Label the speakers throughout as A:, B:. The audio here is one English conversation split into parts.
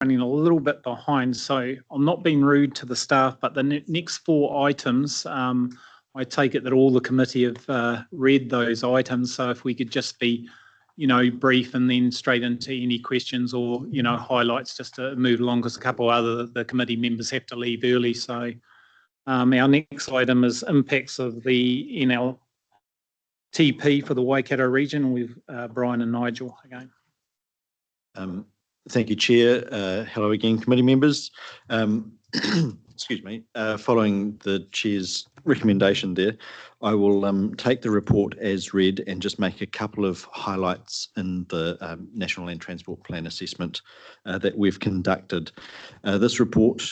A: running a little bit behind, so I'm not being rude to the staff, but the next 4 items, I take it that all the committee have read those items, so if we could just be, brief and then straight into any questions or, highlights just to move along, because a couple other the committee members have to leave early. So our next item is impacts of the NLTP for the Waikato region with Brian and Nigel again.
B: Thank you, Chair. Hello again, committee members. Excuse me. Following the Chair's recommendation there, I will take the report as read and just make a couple of highlights in the National Land Transport Plan assessment that we've conducted. This report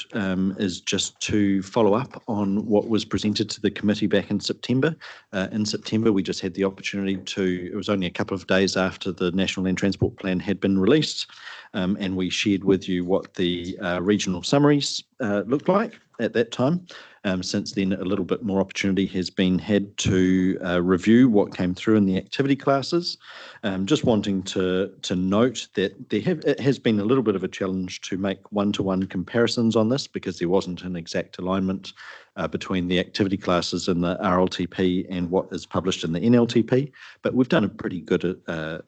B: is just to follow up on what was presented to the committee back in September. In September, we just had the opportunity it was only a couple of days after the National Land Transport Plan had been released, and we shared with you what the regional summaries looked like at that time. Since then, a little bit more opportunity has been had to review what came through in the activity classes. Just wanting to note that it has been a little bit of a challenge to make one-to-one comparisons on this, because there wasn't an exact alignment between the activity classes in the RLTP and what is published in the NLTP, but we've done a pretty good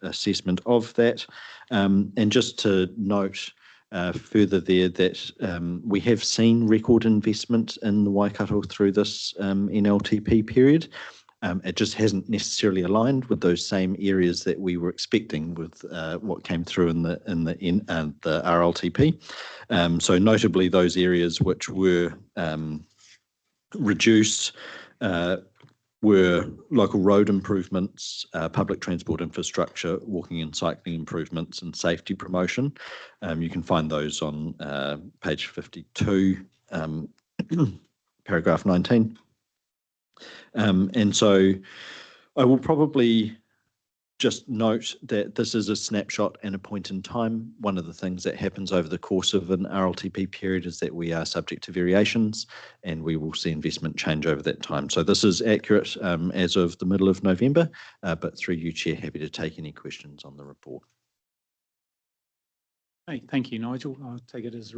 B: assessment of that. And just to note further there that we have seen record investment in the Waikato through this NLTP period. It just hasn't necessarily aligned with those same areas that we were expecting with what came through in the RLTP. So notably those areas which were reduced were local road improvements, public transport infrastructure, walking and cycling improvements, and safety promotion. You can find those on page 52, paragraph 19. And so I will probably just note that this is a snapshot and a point in time. One of the things that happens over the course of an RLTP period is that we are subject to variations, and we will see investment change over that time. So this is accurate as of the middle of November, but through you, Chair, happy to take any questions on the report.
A: Hey, thank you, Nigel. I'll take it as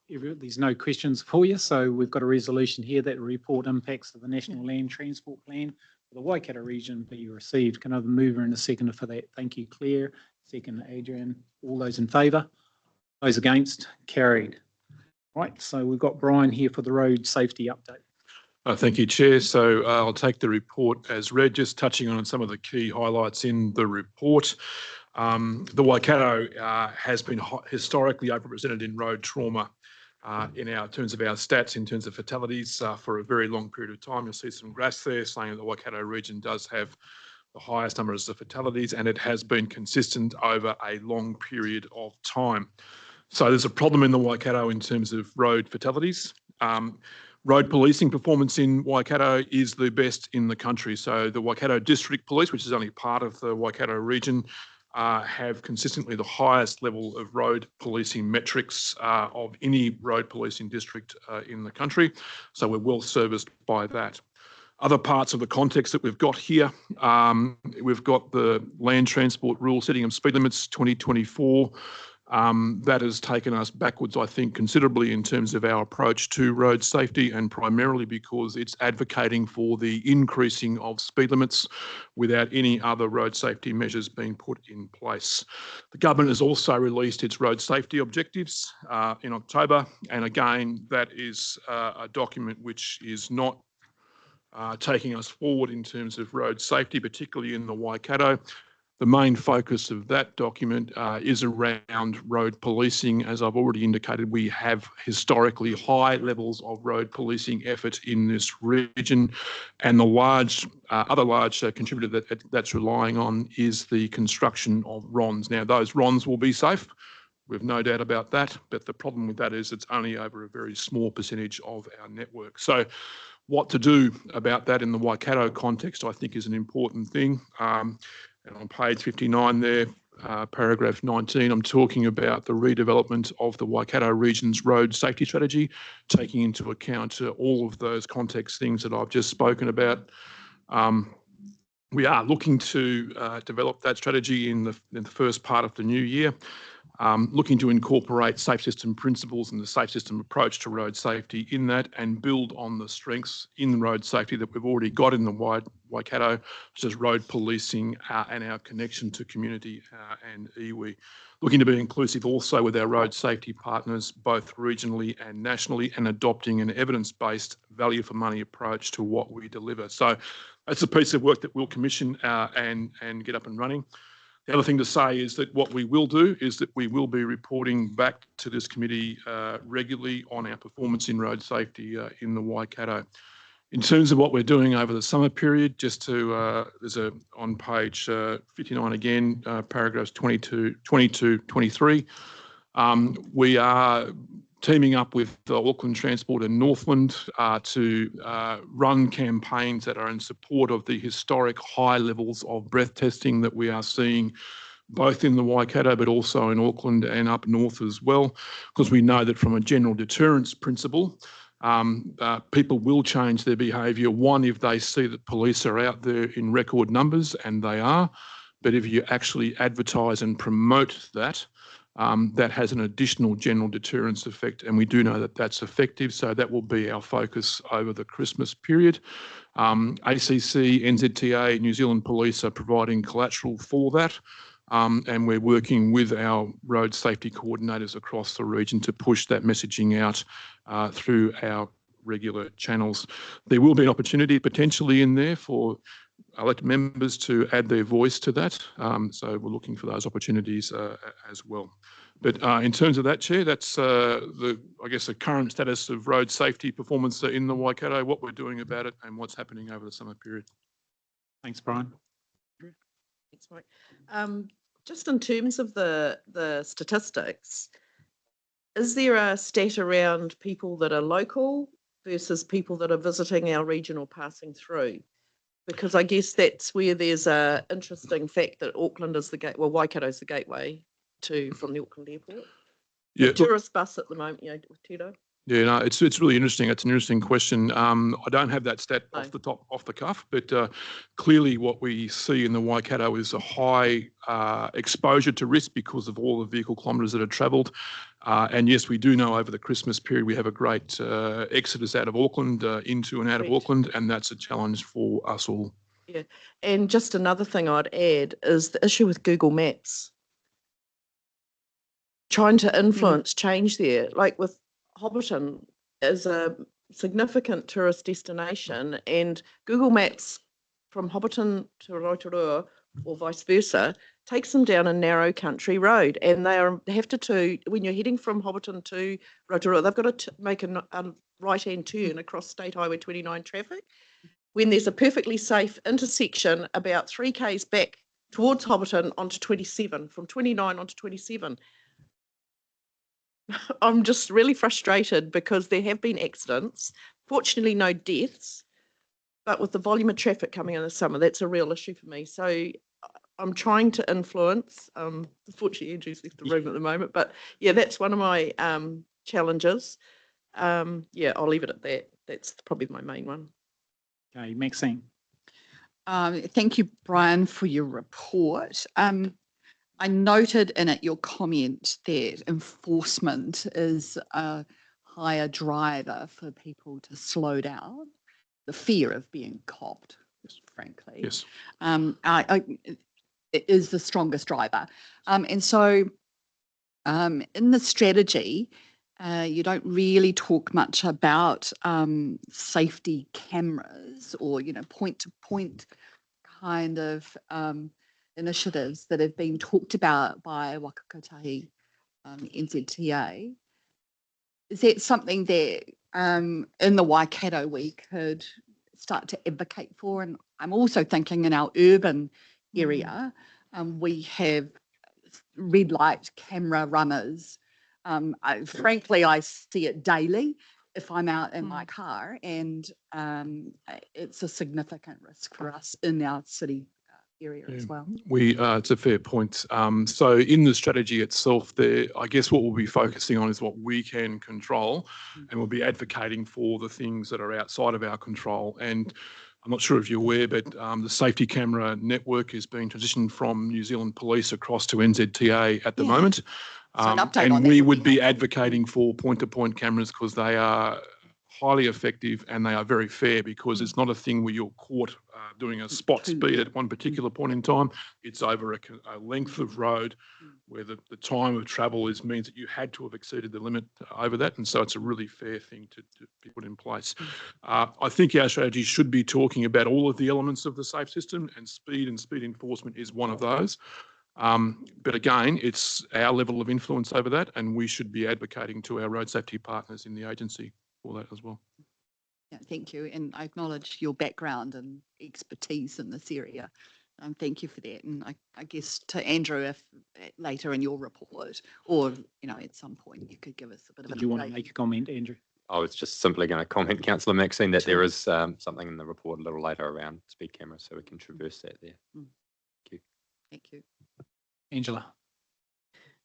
A: there's no questions for you. So we've got a resolution here that report impacts of the National Land Transport Plan the Waikato region be received. Can I have a mover and a seconder for that? Thank you, Claire. Second, Adrian. All those in favour? Those against? Carried. Right, so we've got Brian here for the road safety update.
C: Thank you, Chair. So I'll take the report as read, just touching on some of the key highlights in the report. The Waikato has been historically overrepresented in road trauma in terms of our stats, in terms of fatalities for a very long period of time. You'll see some graphs there saying that the Waikato region does have the highest numbers of fatalities, and it has been consistent over a long period of time. So there's a problem in the Waikato in terms of road fatalities. Road policing performance in Waikato is the best in the country. So the Waikato District Police, which is only part of the Waikato region, have consistently the highest level of road policing metrics of any road policing district in the country. So we're well serviced by that. Other parts of the context that we've got here, we've got the Land Transport Rule Setting of Speed Limits 2024. That has taken us backwards, I think, considerably in terms of our approach to road safety, and primarily because it's advocating for the increasing of speed limits without any other road safety measures being put in place. The government has also released its road safety objectives in October, and again, that is a document which is not taking us forward in terms of road safety, particularly in the Waikato. The main focus of that document is around road policing. As I've already indicated, we have historically high levels of road policing effort in this region, and the other large contributor that's relying on is the construction of RONs. Now, those RONs will be safe. We've no doubt about that, but the problem with that is it's only over a very small percentage of our network. So what to do about that in the Waikato context, I think, is an important thing. And on page 59 there, paragraph 19, I'm talking about the redevelopment of the Waikato region's road safety strategy, taking into account all of those context things that I've just spoken about. We are looking to develop that strategy in the first part of the new year. looking to incorporate safe system principles and the safe system approach to road safety in that, and build on the strengths in road safety that we've already got in the Waikato, such as road policing and our connection to community and iwi. Looking to be inclusive also with our road safety partners, both regionally and nationally, and adopting an evidence-based value for money approach to what we deliver. So that's a piece of work that we'll commission and get up and running. The other thing to say is that what we will do is that we will be reporting back to this committee regularly on our performance in road safety in the Waikato. In terms of what we're doing over the summer period, just to, there's on page 59 again, paragraphs 22, 23, we are teaming up with Auckland Transport and Northland to run campaigns that are in support of the historic high levels of breath testing that we are seeing both in the Waikato but also in Auckland and up north as well, because we know that from a general deterrence principle, people will change their behaviour. One, if they see that police are out there in record numbers, and they are, but if you actually advertise and promote that, that has an additional general deterrence effect, and we do know that that's effective, so that will be our focus over the Christmas period. ACC, NZTA, New Zealand Police are providing collateral for that, and we're working with our road safety coordinators across the region to push that messaging out through our regular channels. There will be an opportunity potentially in there for elected members to add their voice to that. So we're looking for those opportunities as well. But in terms of that, Chair, that's I guess the current status of road safety performance in the Waikato, what we're doing about it, and what's happening over the summer period.
A: Thanks, Brian.
D: Thanks, Mike. Just in terms of the statistics, is there a stat around people that are local versus people that are visiting our region or passing through? Because I guess that's where there's a interesting fact that Auckland is the gate, well, Waikato is the gateway from the Auckland airport.
C: Yeah,
D: the tourist bus at the moment, with Tito.
C: Yeah, no, it's really interesting. It's an interesting question. I don't have that stat off the cuff, but clearly what we see in the Waikato is a high exposure to risk because of all the vehicle kilometres that are travelled. And yes, we do know over the Christmas period we have a great exodus out of Auckland, into and out of Auckland, and that's a challenge for us all.
D: Yeah, and just another thing I'd add is the issue with Google Maps. Trying to influence change there, like with Hobbiton is a significant tourist destination, and Google Maps from Hobbiton to Rotorua or vice versa takes them down a narrow country road, and they have to when you're heading from Hobbiton to Rotorua, they've got to make a right-hand turn across State Highway 29 traffic when there's a perfectly safe intersection about 3 k's back towards Hobbiton onto 27, from 29 onto 27. I'm just really frustrated because there have been accidents, fortunately no deaths, but with the volume of traffic coming in the summer, that's a real issue for me. So I'm trying to influence, unfortunately Andrew's left the room at the moment, but yeah, that's one of my challenges. Yeah, I'll leave it at that. That's probably my main one.
A: Okay, Maxine.
E: Thank you, Brian, for your report. I noted in it your comment that enforcement is a higher driver for people to slow down, the fear of being copped, frankly.
C: Yes.
E: It is the strongest driver. And so in the strategy, you don't really talk much about safety cameras or, point-to-point kind of initiatives that have been talked about by WAKA, KOTAHI, NZTA. Is that something that in the Waikato we could start to advocate for? And I'm also thinking in our urban area, we have red light camera runners. Frankly, I see it daily if I'm out in my car, and it's a significant risk for us in our city area as well.
C: It's a fair point. So in the strategy itself, I guess what we'll be focusing on is what we can control, and we'll be advocating for the things that are outside of our control. And I'm not sure if you're aware, but the safety camera network is being transitioned from New Zealand Police across to NZTA at the moment.
E: So an update on
C: And
E: that
C: we
E: would
C: would
E: be
C: be advocating for point-to-point cameras because they are highly effective and they are very fair because it's not a thing where you're caught doing a spot speed at one particular point in time. It's over a length of road where the time of travel means that you had to have exceeded the limit over that. And so it's a really fair thing to be put in place. I think our strategy should be talking about all of the elements of the safe system, and speed enforcement is one of those. But again, it's our level of influence over that, and we should be advocating to our road safety partners in the agency for that as well.
E: Yeah, thank you. And I acknowledge your background and expertise in this area. Thank you for that. And I guess to Andrew, if later in your report or, at some point you could give us a bit of an
A: Did you want to
E: update.
A: make a comment, Andrew?
F: I was just simply going to comment, Councillor Maxine, that
E: Sure.
F: there is something in the report a little later around speed cameras, so we can traverse that there.
E: Thank you.
A: Angela?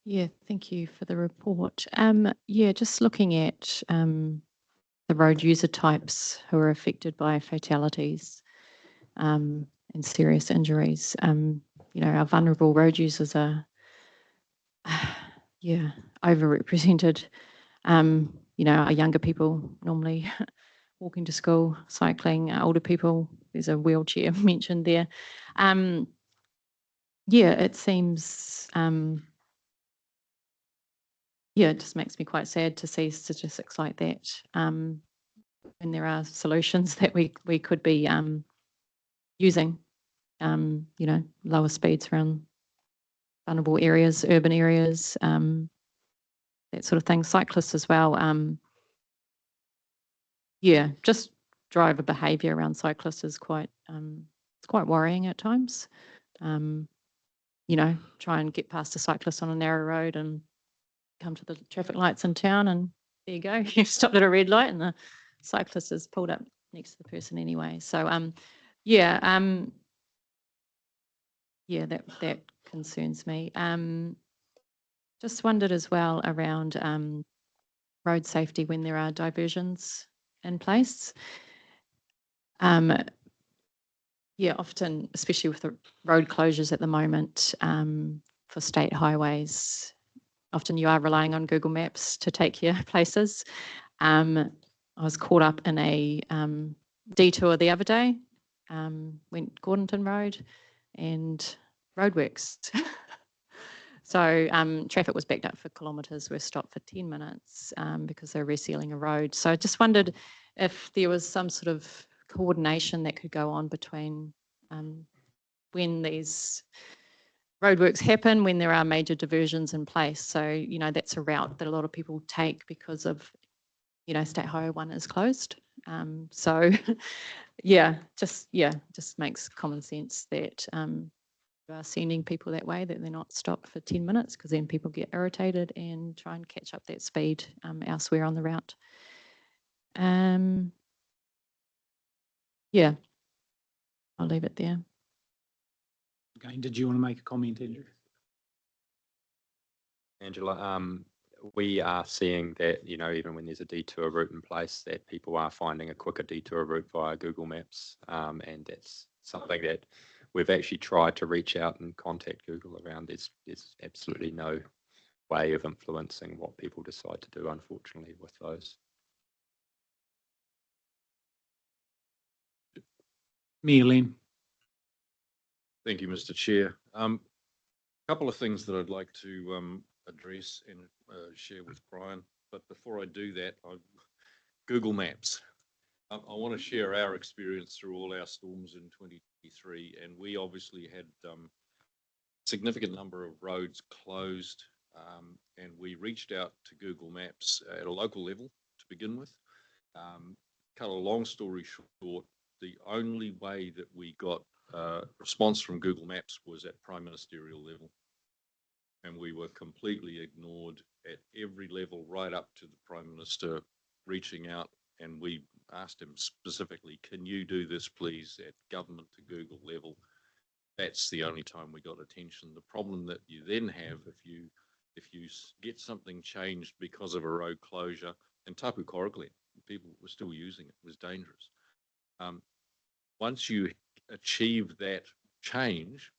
G: Yeah, thank you for the report. Yeah, just looking at the road user types who are affected by fatalities and serious injuries. Our vulnerable road users are, yeah, overrepresented. Our younger people normally walking to school, cycling, older people, there's a wheelchair mentioned there. Yeah, it seems, it just makes me quite sad to see statistics like that. And there are solutions that we could be using, lower speeds around vulnerable areas, urban areas, that sort of thing. Cyclists as well. Just driver behaviour around cyclists is quite, it's quite worrying at times. Try and get past a cyclist on a narrow road and come to the traffic lights in town, and there you go. You've stopped at a red light and the cyclist is pulled up next to the person anyway. So, that concerns me. Just wondered as well around road safety when there are diversions in place. Often, especially with the road closures at the moment for state highways, often you are relying on Google Maps to take you places. I was caught up in a detour the other day, went Gordonton Road and roadworks. So traffic was backed up for kilometres. We're stopped for 10 minutes because they're resealing a road. So I just wondered if there was some sort of coordination that could go on between when these roadworks happen, when there are major diversions in place. So, that's a route that a lot of people take because of, State Highway 1 is closed. So, just makes common sense that you are sending people that way, that they're not stopped for 10 minutes, because then people get irritated and try and catch up that speed elsewhere on the route. I'll leave it there.
A: Again, did you want to make a comment, Andrew?
F: Angela, we are seeing that, even when there's a detour route in place, that people are finding a quicker detour route via Google Maps. And that's something that we've actually tried to reach out and contact Google around. There's absolutely no way of influencing what people decide to do, unfortunately, with those.
A: Mayor Len.
H: Thank you, Mr. Chair. A couple of things that I'd like to address and share with Brian, but before I do that, Google Maps. I want to share our experience through all our storms in 2023, and we obviously had a significant number of roads closed, and we reached out to Google Maps at a local level to begin with. Cut a long story short, the only way that we got response from Google Maps was at prime ministerial level, and we were completely ignored at every level, right up to the Prime Minister reaching out, and we asked him specifically, can you do this please at government to Google level? That's the only time we got attention. The problem that you then have if you get something changed because of a road closure, and Tapu Koroklen, people were still using it, was dangerous. Once you achieve that change,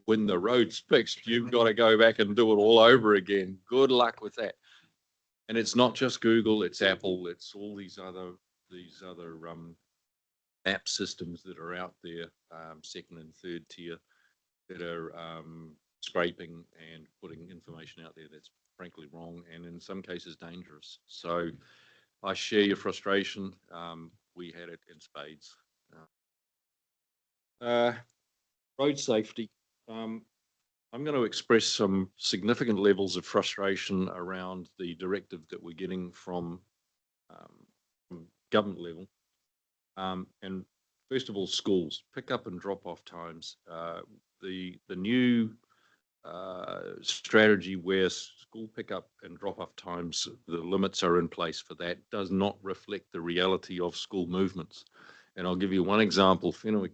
H: when the road's fixed, you've got to go back and do it all over again. Good luck with that. And it's not just Google, it's Apple, it's all these other app systems that are out there, second and third tier, that are scraping and putting information out there that's frankly wrong and in some cases dangerous. So I share your frustration. We had it in spades. Road safety. I'm going to express some significant levels of frustration around the directive that we're getting from government level. And first of all, schools, pick up and drop off times. The new strategy where school pickup and drop off times, the limits are in place for that, does not reflect the reality of school movements. And I'll give you one example, Whenua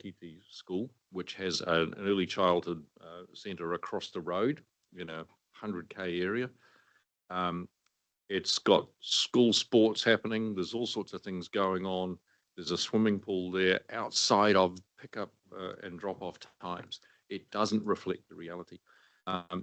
H: School, which has an early childhood centre across the road in a 100k area. It's got school sports happening. There's all sorts of things going on. There's a swimming pool there outside of pickup and drop off times. It doesn't reflect the reality.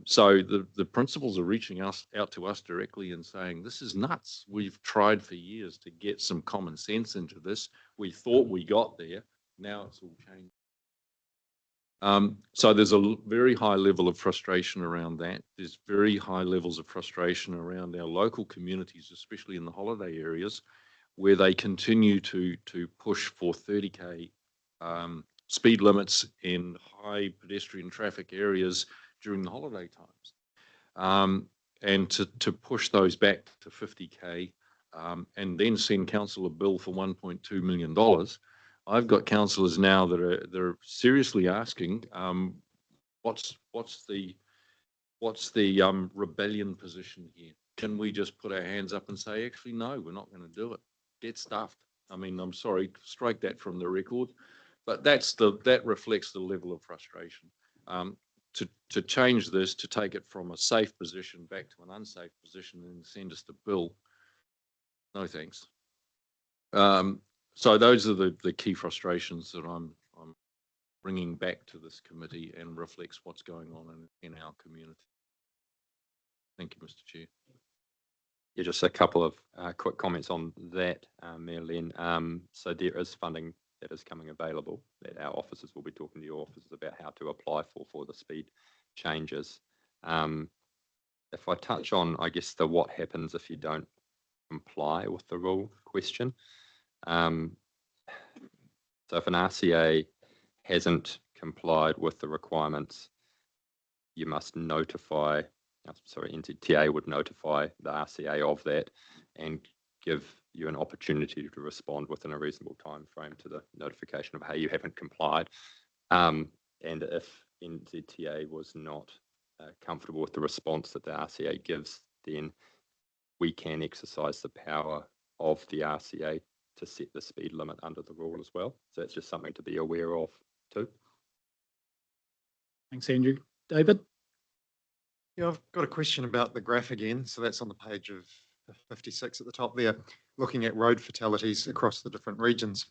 H: So the principals are reaching out to us directly and saying, this is nuts. We've tried for years to get some common sense into this. We thought we got there. Now it's all changed. So there's a very high level of frustration around that. There's very high levels of frustration around our local communities, especially in the holiday areas, where they continue to push for 30k speed limits in high pedestrian traffic areas during the holiday times, and to push those back to 50k, and then send council a bill for $1.2 million. I've got councillors now that are seriously asking, what's the rebellion position here? Can we just put our hands up and say, actually, no, we're not going to do it? Get stuffed. I mean, I'm sorry, strike that from the record, but that reflects the level of frustration. To change this, to take it from a safe position back to an unsafe position and send us to bill, no thanks. So those are the key frustrations that I'm bringing back to this committee and reflects what's going on in our community. Thank you, Mr. Chair.
F: Yeah, just a couple of quick comments on that, Mayor Len. So there is funding that is coming available that our officers will be talking to your officers about how to apply for the speed changes. If I touch on, I guess, the what happens if you don't comply with the rule question. So if an RCA hasn't complied with the requirements, you must notify, NZTA would notify the RCA of that and give you an opportunity to respond within a reasonable time frame to the notification of how you haven't complied. And if NZTA was not comfortable with the response that the RCA gives, then we can exercise the power of the RCA to set the speed limit under the rule as well. So it's just something to be aware of too.
A: Thanks, Andrew. David?
I: Yeah, I've got a question about the graph again. So that's on the page of 56 at the top there, looking at road fatalities across the different regions.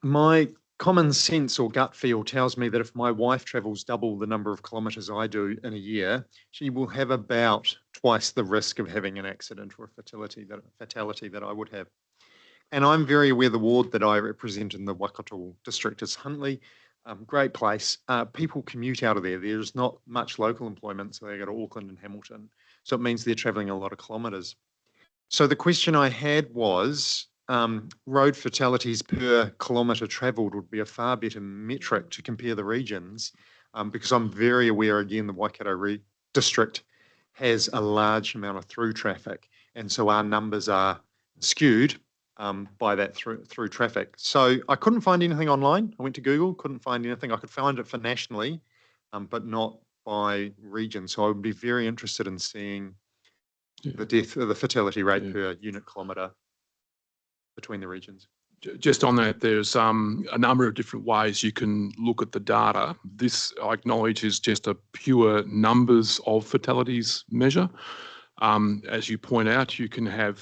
I: My common sense or gut feel tells me that if my wife travels double the number of kilometres I do in a year, she will have about twice the risk of having an accident or a fatality that I would have. And I'm very aware the ward that I represent in the Waikato district is Huntly. Great place. People commute out of there. There's not much local employment, so they go to Auckland and Hamilton. So it means they're travelling a lot of kilometres. So the question I had was, road fatalities per kilometre travelled would be a far better metric to compare the regions, because I'm very aware, again, the Waikato district has a large amount of through traffic. And so our numbers are skewed by that through traffic. So I couldn't find anything online. I went to Google, couldn't find anything. I could find it for nationally, but not by region. So I would be very interested in seeing the fatality rate per unit kilometre between the regions.
C: Just on that, there's a number of different ways you can look at the data. This, I acknowledge, is just a pure numbers of fatalities measure. As you point out, you can have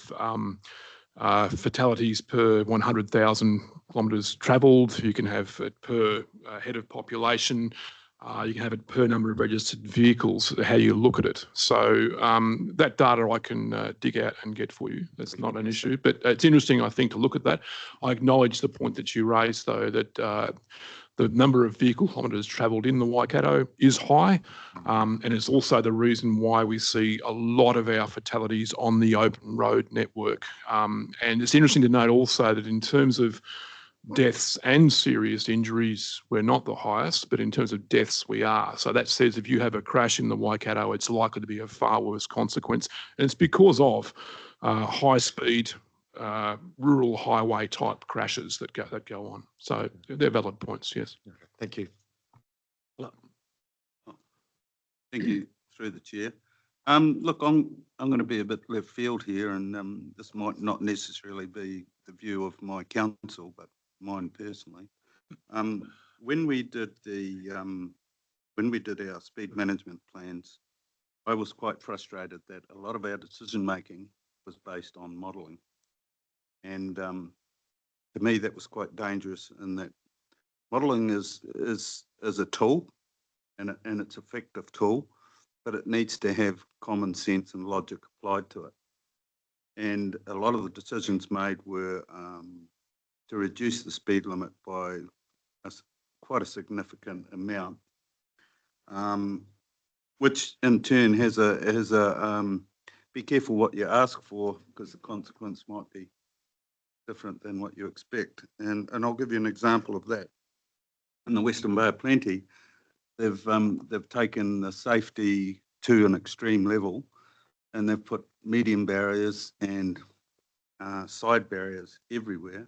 C: fatalities per 100,000 kilometres travelled. You can have it per head of population. You can have it per number of registered vehicles, how you look at it. So that data I can dig out and get for you. That's not an issue. But it's interesting, I think, to look at that. I acknowledge the point that you raised, though, that the number of vehicle kilometres travelled in the Waikato is high. And it's also the reason why we see a lot of our fatalities on the open road network. And it's interesting to note also that in terms of deaths and serious injuries, we're not the highest, but in terms of deaths, we are. So that says if you have a crash in the Waikato, it's likely to be a far worse consequence. And it's because of high speed, rural highway type crashes that go on. So they're valid points, yes.
I: Thank you.
J: Thank you, through the chair. Look, I'm going to be a bit left field here, and this might not necessarily be the view of my council, but mine personally. When we did our speed management plans, I was quite frustrated that a lot of our decision making was based on modelling, and to me that was quite dangerous. In that modelling is a tool, and it's an effective tool, but it needs to have common sense and logic applied to it. And a lot of the decisions made were to reduce the speed limit by quite a significant amount, which in turn has a be careful what you ask for, because the consequence might be different than what you expect. And I'll give you an example of that. In the Western Bay of Plenty, they've taken the safety to an extreme level, and they've put median barriers and side barriers everywhere.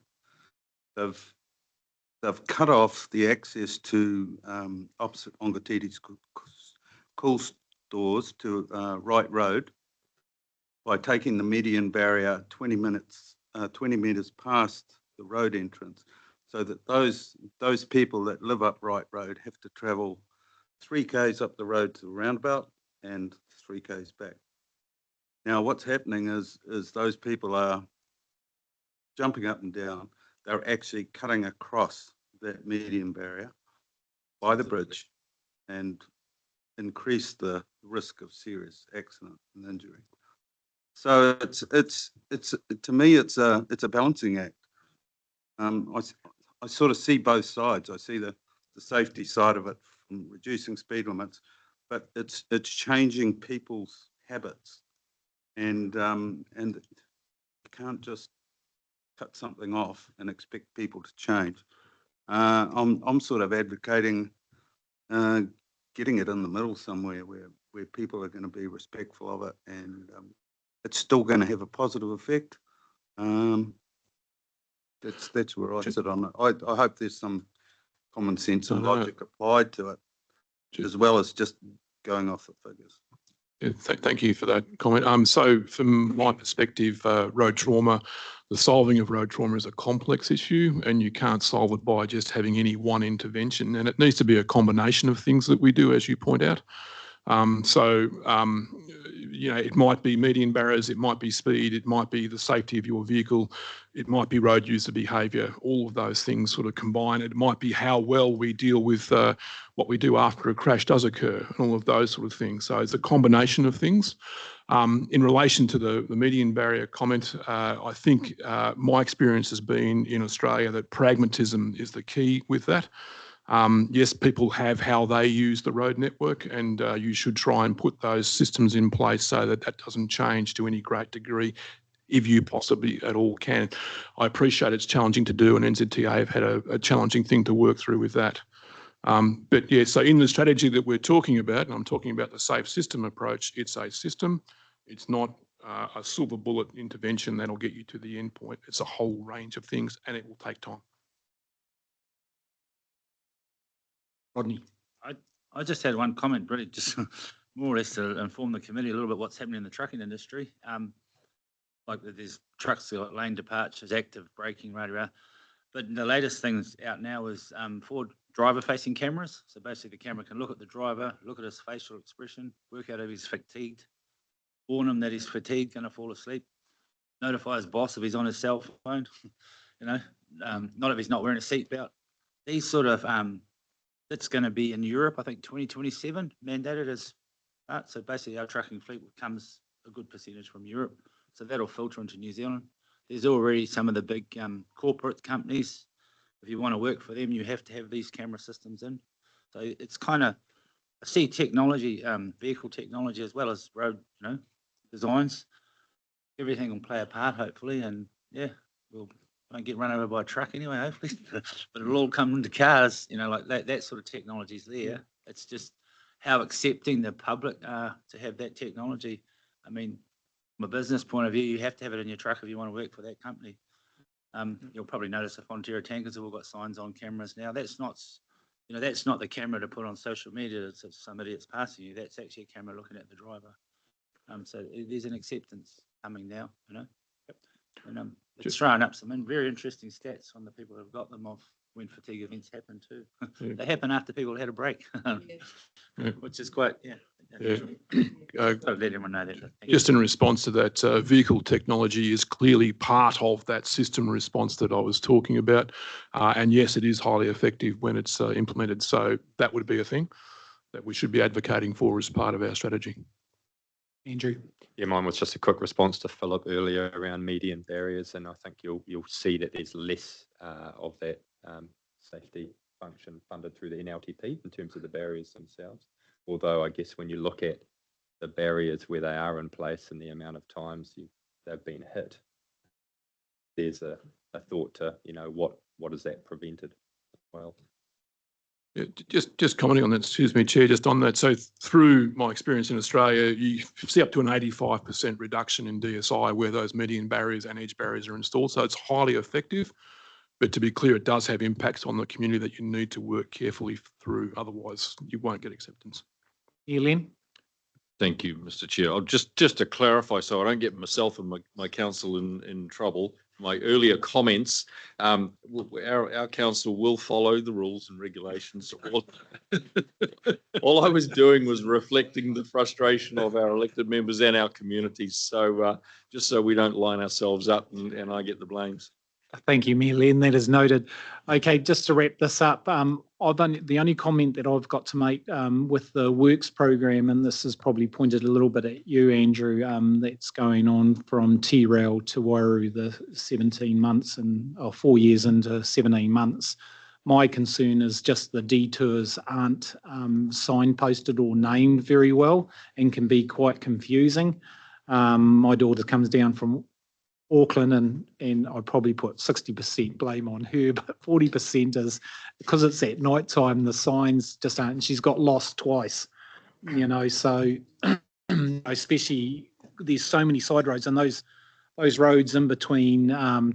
J: They've cut off the access to opposite Ongatiti's cool stores to Wright Road by taking the median barrier 20 metres past the road entrance, so that those people that live up Wright Road have to travel 3 k's up the road to the roundabout and 3 k's back. Now, what's happening is those people are jumping up and down. They're actually cutting across that median barrier by the bridge and increase the risk of serious accident and injury. So it's to me it's a balancing act. I sort of see both sides. I see the safety side of it from reducing speed limits, but it's changing people's habits, and you can't just cut something off and expect people to change. I'm sort of advocating getting it in the middle somewhere where people are going to be respectful of it, and it's still going to have a positive effect. That's where I sit on it. I hope there's some common sense and logic applied to it, as well as just going off the figures.
C: Yeah, thank you for that comment. So from my perspective, road trauma, the solving of road trauma is a complex issue, and you can't solve it by just having any one intervention. And it needs to be a combination of things that we do, as you point out. You know, it might be median barriers, it might be speed, it might be the safety of your vehicle, it might be road user behaviour. All of those things sort of combine. It might be how well we deal with what we do after a crash does occur, and all of those sort of things. So it's a combination of things. In relation to the median barrier comment, I think my experience has been in Australia that pragmatism is the key with that. Yes, people have how they use the road network, and you should try and put those systems in place so that that doesn't change to any great degree, if you possibly at all can. I appreciate it's challenging to do, and NZTA have had a challenging thing to work through with that. But yeah, so in the strategy that we're talking about, and I'm talking about the safe system approach, it's a system. It's not a silver bullet intervention that'll get you to the end point. It's a whole range of things, and it will take time. Rodney.
K: I just had one comment, really, just more or less to inform the committee a little bit what's happening in the trucking industry. Like there's trucks that got lane departures, active braking, right. But the latest things out now is for driver-facing cameras. So basically, the camera can look at the driver, look at his facial expression, work out if he's fatigued, warn him that he's fatigued, going to fall asleep, notify his boss if he's on his cell phone. You know, not if he's not wearing a seatbelt. These sort of That's going to be in Europe, I think 2027 mandated as so basically our trucking fleet comes a good percentage from Europe. So that'll filter into New Zealand. There's already some of the big corporate companies. If you want to work for them, you have to have these camera systems in. So it's kind of, I see technology, vehicle technology as well as road, designs. Everything will play a part, hopefully, and yeah, we'll don't get run over by a truck anyway, hopefully. But it'll all come into cars, like that sort of technology is there. It's just how accepting the public are to have that technology. I mean, from a business point of view, you have to have it in your truck if you want to work for that company. You'll probably notice the Fonterra tankers have all got signs on cameras now. That's not, that's not the camera to put on social media. It's somebody that's passing you. That's actually a camera looking at the driver. So there's an acceptance coming now, And it's throwing up some very interesting stats on the people who've got them of when fatigue events happen too. They happen after people had a break, which is quite, let everyone know that.
C: Just in response to that, vehicle technology is clearly part of that system response that I was talking about. And yes, it is highly effective when it's implemented. So that would be a thing that we should be advocating for as part of our strategy.
A: Andrew.
F: Yeah, mine was just a quick response to Philip earlier around median barriers, and I think you'll see that there's less of that safety function funded through the NLTP in terms of the barriers themselves. Although I guess when you look at the barriers where they are in place and the amount of times they've been hit, there's a thought to what is that prevented as well.
C: Yeah, just commenting on that, excuse me, Chair, just on that. So through my experience in Australia, you see up to an 85% reduction in DSI where those median barriers and edge barriers are installed. So it's highly effective. But to be clear, it does have impacts on the community that you need to work carefully through. Otherwise, you won't get acceptance.
A: Elaine.
H: Thank you, Mr. Chair. Just to clarify, so I don't get myself and my council in trouble, my earlier comments, our council will follow the rules and regulations. All I was doing was reflecting the frustration of our elected members and our communities. So just so we don't line ourselves up and I get the blames.
A: Thank you, Elaine. That is noted. Okay, just to wrap this up, the only comment that I've got to make with the works program, and this is probably pointed a little bit at you, Andrew, that's going on from T-Rail to Wairau, the 17 months and 4 years into 17 months. My concern is just the detours aren't signposted or named very well and can be quite confusing. My daughter comes down from Auckland and I'd probably put 60% blame on her, but 40% is because it's at night time, the signs just aren't, and she's got lost twice, so especially there's so many side roads and those roads in between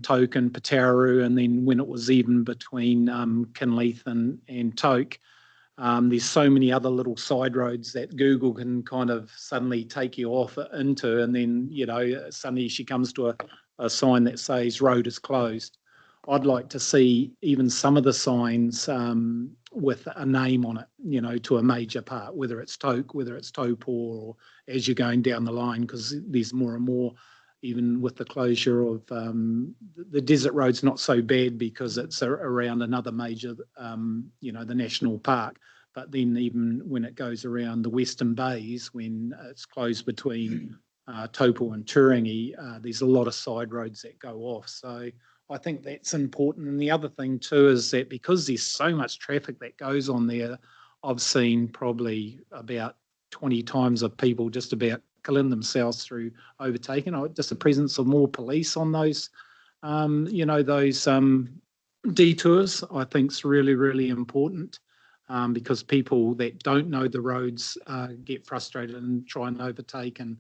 A: Toke and Pataru, and then when it was even between Kinleith and Toke, there's so many other little side roads that Google can kind of suddenly take you off into, and then, suddenly she comes to a sign that says road is closed. I'd like to see even some of the signs with a name on it, to a major part, whether it's Toke, whether it's Taupō, or as you're going down the line, because there's more and more, even with the closure of the desert road's not so bad because it's around another major, the national park. But then even when it goes around the Western Bays, when it's closed between Taupō and Turangi, there's a lot of side roads that go off. So I think that's important. And the other thing too is that because there's so much traffic that goes on there, I've seen probably about 20 times of people just about killing themselves through overtaking. Just the presence of more police on those, those detours, I think is really, really important. Because people that don't know the roads get frustrated and try and overtake, and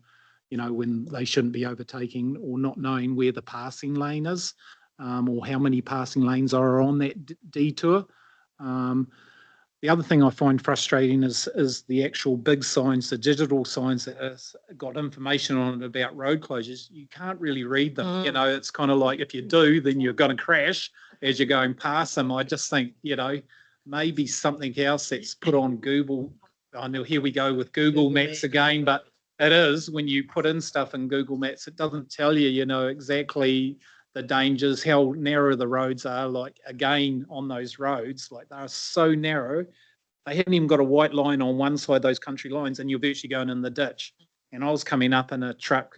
A: when they shouldn't be overtaking, or not knowing where the passing lane is, or how many passing lanes are on that detour. The other thing I find frustrating is the actual big signs, the digital signs that have got information on it about road closures. You can't really read them. It's kind of like if you do, then you're going to crash as you're going past them. I just think, maybe something else that's put on Google. I know here we go with Google Maps again, but it is when you put in stuff in Google Maps, it doesn't tell you, exactly the dangers, how narrow the roads are. Like again, on those roads, like they're so narrow they haven't even got a white line on one side, those country lines, and you're virtually going in the ditch. And I was coming up in a truck,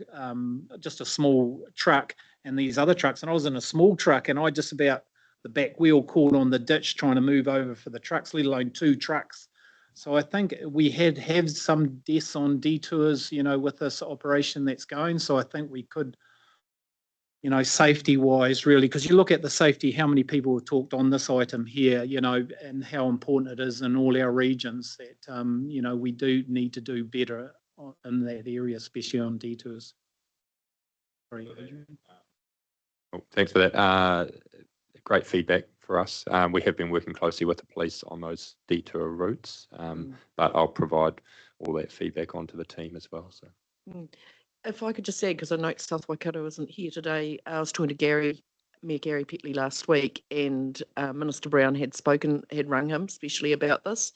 A: just a small truck, and these other trucks, and I was in a small truck, and I just about the back wheel caught on the ditch trying to move over for the trucks, let alone two trucks. So I think we have some deaths on detours, with this operation that's going. So I think we could, safety wise, really, because you look at the safety, how many people have talked on this item here, and how important it is in all our regions that, we do need to do better in that area, especially on detours. Sorry, Adrian.
F: Oh, thanks for that. Great feedback for us. We have been working closely with the police on those detour routes, but I'll provide all that feedback onto the team as well. So,
D: if I could just say, because I know South Waikato isn't here today, I was talking to Mayor Gary Petley last week, and Minister Brown had rung him especially about this.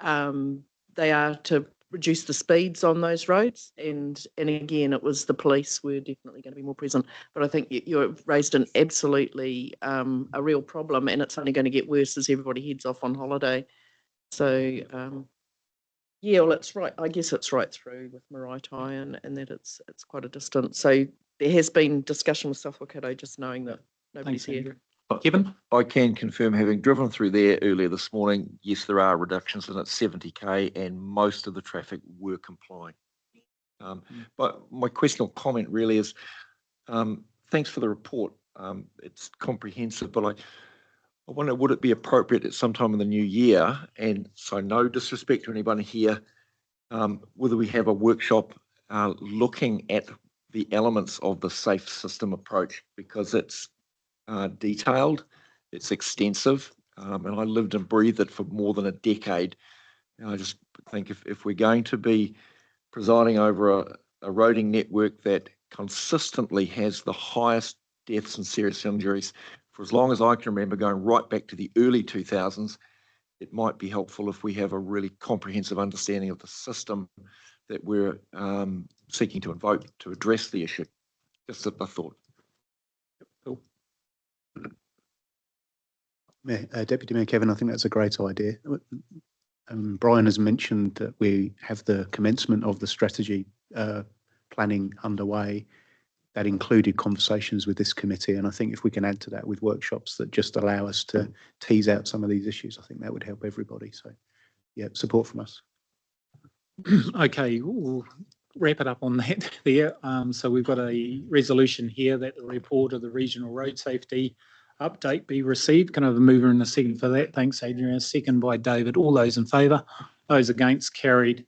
D: They are to reduce the speeds on those roads, and again, it was the police were definitely going to be more present. But I think you've raised an absolutely a real problem, and it's only going to get worse as everybody heads off on holiday. So yeah, well, it's right. I guess it's right through with Maraetai, and that it's quite a distance. So there has been discussion with South Waikato, just knowing that nobody's
A: Thanks,
D: here.
A: Kevin?
L: I can confirm, having driven through there earlier this morning, yes, there are reductions, and it's 70k, and most of the traffic were complying. But my question or comment really is, thanks for the report. It's comprehensive, but I wonder, would it be appropriate at some time in the new year, and so no disrespect to anybody here, whether we have a workshop looking at the elements of the safe system approach, because it's detailed, it's extensive, and I lived and breathed it for more than a decade. And I just think if we're going to be presiding over a roading network that consistently has the highest deaths and serious injuries for as long as I can remember, going right back to the early 2000s, it might be helpful if we have a really comprehensive understanding of the system that we're seeking to invoke to address the issue. Just a thought.
A: Cool.
M: Deputy Mayor Kevin, I think that's a great idea. Brian has mentioned that we have the commencement of the strategy planning underway. That included conversations with this committee, and I think if we can add to that with workshops that just allow us to tease out some of these issues, I think that would help everybody. So, yeah, support from us.
A: Okay, we'll wrap it up on that there. So we've got a resolution here that the report of the regional road safety update be received. Can I have a mover and a second for that? Thanks, Adrian. A second by David. All those in favour? Those against? Carried.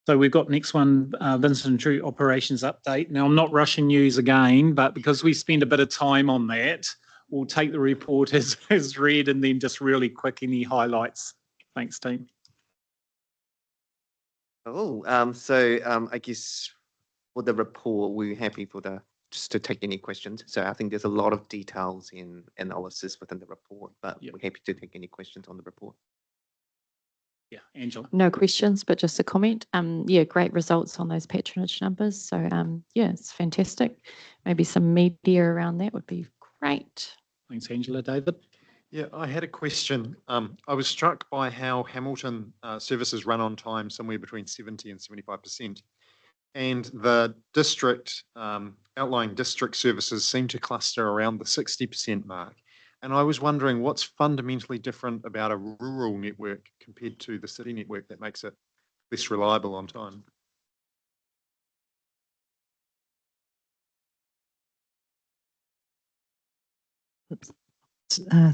A: So we've got next one, Vincent True operations update. Now, I'm not rushing news again, but because we spend a bit of time on that, we'll take the report as read and then just really quick any highlights. Thanks, team.
N: I guess for the report, we're happy just to take any questions. So I think there's a lot of details in analysis within the report, but we're happy to take any questions on the report.
A: Yeah, Angela.
G: No questions, but just a comment. Yeah, great results on those patronage numbers. So yeah, it's fantastic. Maybe some media around that would be great.
A: Thanks, Angela. David?
I: Yeah, I had a question. I was struck by how Hamilton services run on time somewhere between 70 and 75%. And the district, outlying district services seem to cluster around the 60% mark. And I was wondering what's fundamentally different about a rural network compared to the city network that makes it less reliable on time?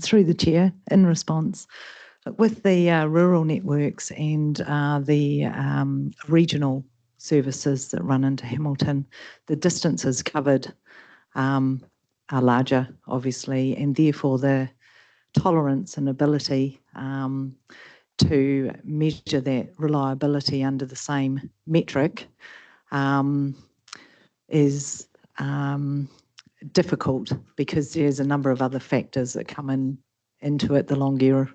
O: Through the chair, in response, with the rural networks and the regional services that run into Hamilton, the distances covered are larger, obviously, and therefore the tolerance and ability to measure that reliability under the same metric is difficult, because there's a number of other factors that come into it. The longer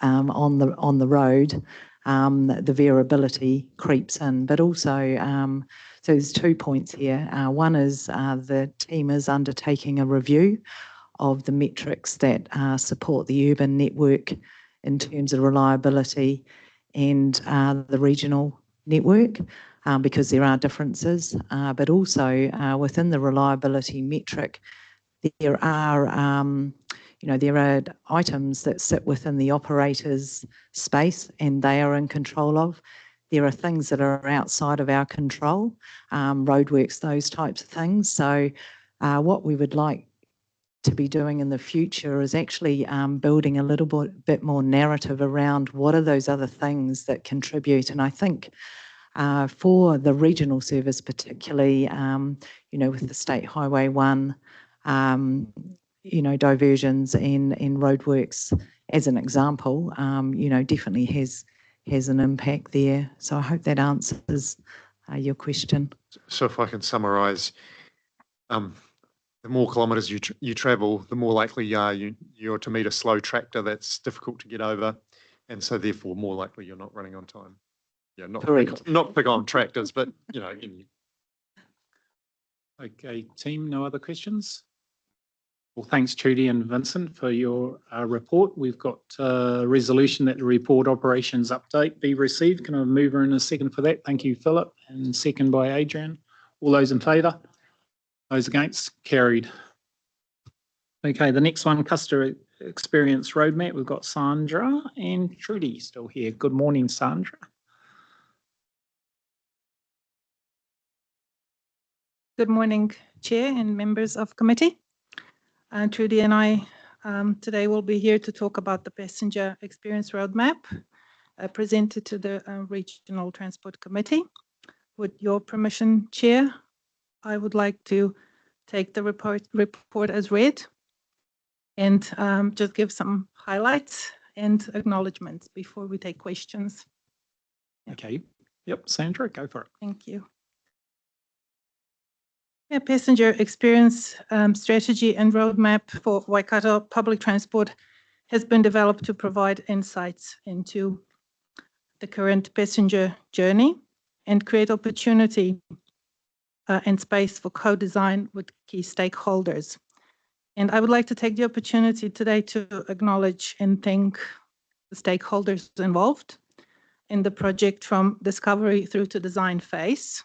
O: on the road, the variability creeps in, but also so there's 2 points here. One is the team is undertaking a review of the metrics that support the urban network in terms of reliability and the regional network, because there are differences, but also within the reliability metric, there are there are items that sit within the operator's space and they are in control of. There are things that are outside of our control, roadworks, those types of things. So what we would like to be doing in the future is actually building a little bit more narrative around what are those other things that contribute. And I think for the regional service particularly, with the State Highway 1, diversions and roadworks as an example, definitely has an impact there. So I hope that answers your question.
I: So if I can summarise, the more kilometres you travel, the more likely you're to meet a slow tractor that's difficult to get over, and so therefore more likely you're not running on time. Yeah, not pick on tractors, but
A: Okay, team, no other questions? Well, thanks, Trudy and Vincent, for your report. We've got a resolution that the report operations update be received. Can I have a mover in a second for that? Thank you, Philip, and second by Adrian. All those in favour? Those against? Carried. Okay, the next one, customer experience roadmap. We've got Sandra and Trudy still here. Good morning, Sandra.
P: Good morning, Chair and members of committee. Trudy and I today will be here to talk about the passenger experience roadmap presented to the Regional Transport Committee. With your permission, Chair, I would like to take the report as read and just give some highlights and acknowledgements before we take questions.
A: Okay. Yep, Sandra, go for it.
P: Thank you. Yeah, passenger experience strategy and roadmap for Waikato public transport has been developed to provide insights into the current passenger journey and create opportunity and space for co-design with key stakeholders. And I would like to take the opportunity today to acknowledge and thank the stakeholders involved in the project from discovery through to design phase.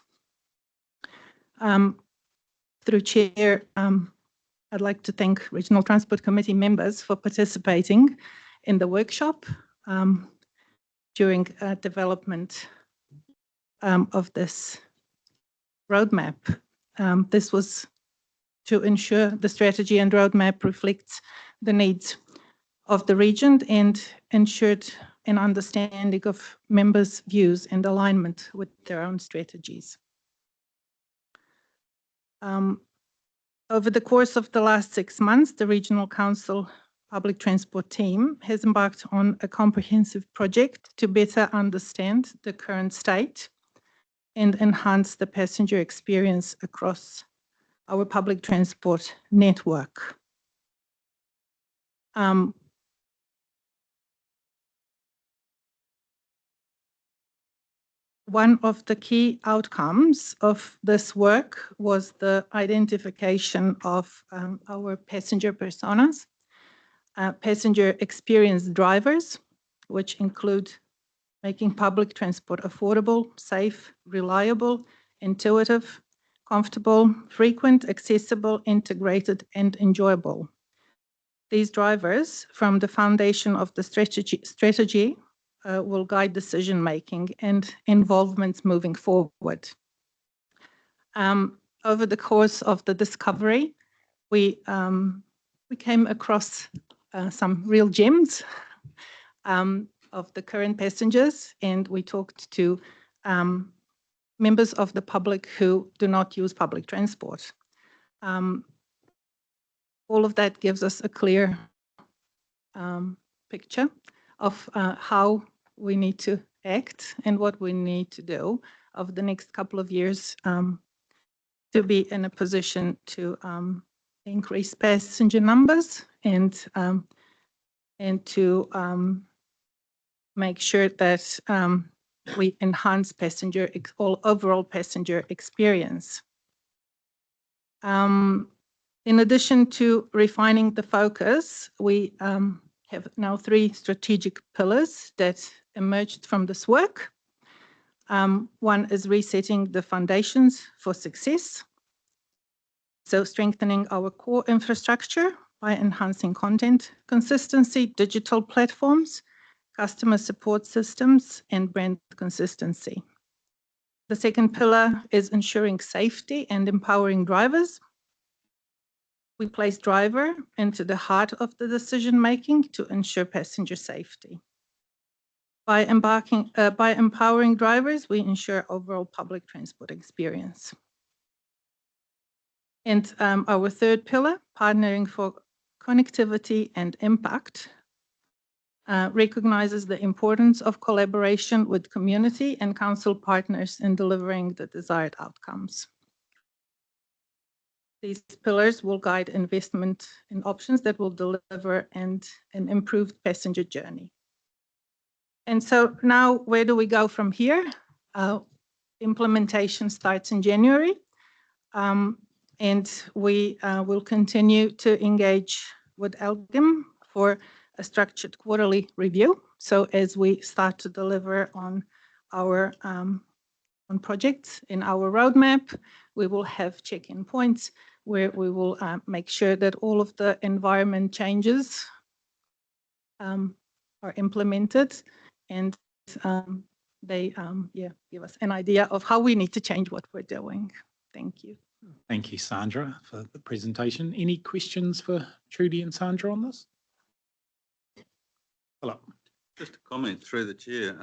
P: Through Chair, I'd like to thank Regional Transport Committee members for participating in the workshop during development of this roadmap. This was to ensure the strategy and roadmap reflects the needs of the region and ensured an understanding of members' views and alignment with their own strategies. Over the course of the last 6 months, the Regional Council Public Transport team has embarked on a comprehensive project to better understand the current state and enhance the passenger experience across our public transport network. One of the key outcomes of this work was the identification of our passenger personas, passenger experience drivers, which include making public transport affordable, safe, reliable, intuitive, comfortable, frequent, accessible, integrated, and enjoyable. These drivers, from the foundation of the strategy will guide decision-making and involvements moving forward. Over the course of the discovery, we came across some real gems of the current passengers, and we talked to members of the public who do not use public transport. All of that gives us a clear picture of how we need to act and what we need to do over the next couple of years to be in a position to increase passenger numbers and to make sure that we enhance overall passenger experience. In addition to refining the focus, we have now 3 strategic pillars that emerged from this work. One is resetting the foundations for success. So strengthening our core infrastructure by enhancing content consistency, digital platforms, customer support systems, and brand consistency. The second pillar is ensuring safety and empowering drivers. We place driver into the heart of the decision-making to ensure passenger safety. By empowering drivers, we ensure overall public transport experience. And our third pillar, partnering for connectivity and impact, recognizes the importance of collaboration with community and council partners in delivering the desired outcomes. These pillars will guide investment in options that will deliver an improved passenger journey. And so now where do we go from here? Implementation starts in January, and we will continue to engage with LGIM for a structured quarterly review. So as we start to deliver on our on projects in our roadmap, we will have check-in points where we will make sure that all of the environment changes are implemented, and they give us an idea of how we need to change what we're doing. Thank you.
A: Thank you, Sandra, for the presentation. Any questions for Trudy and Sandra on this? Hello.
J: Just a comment through the chair.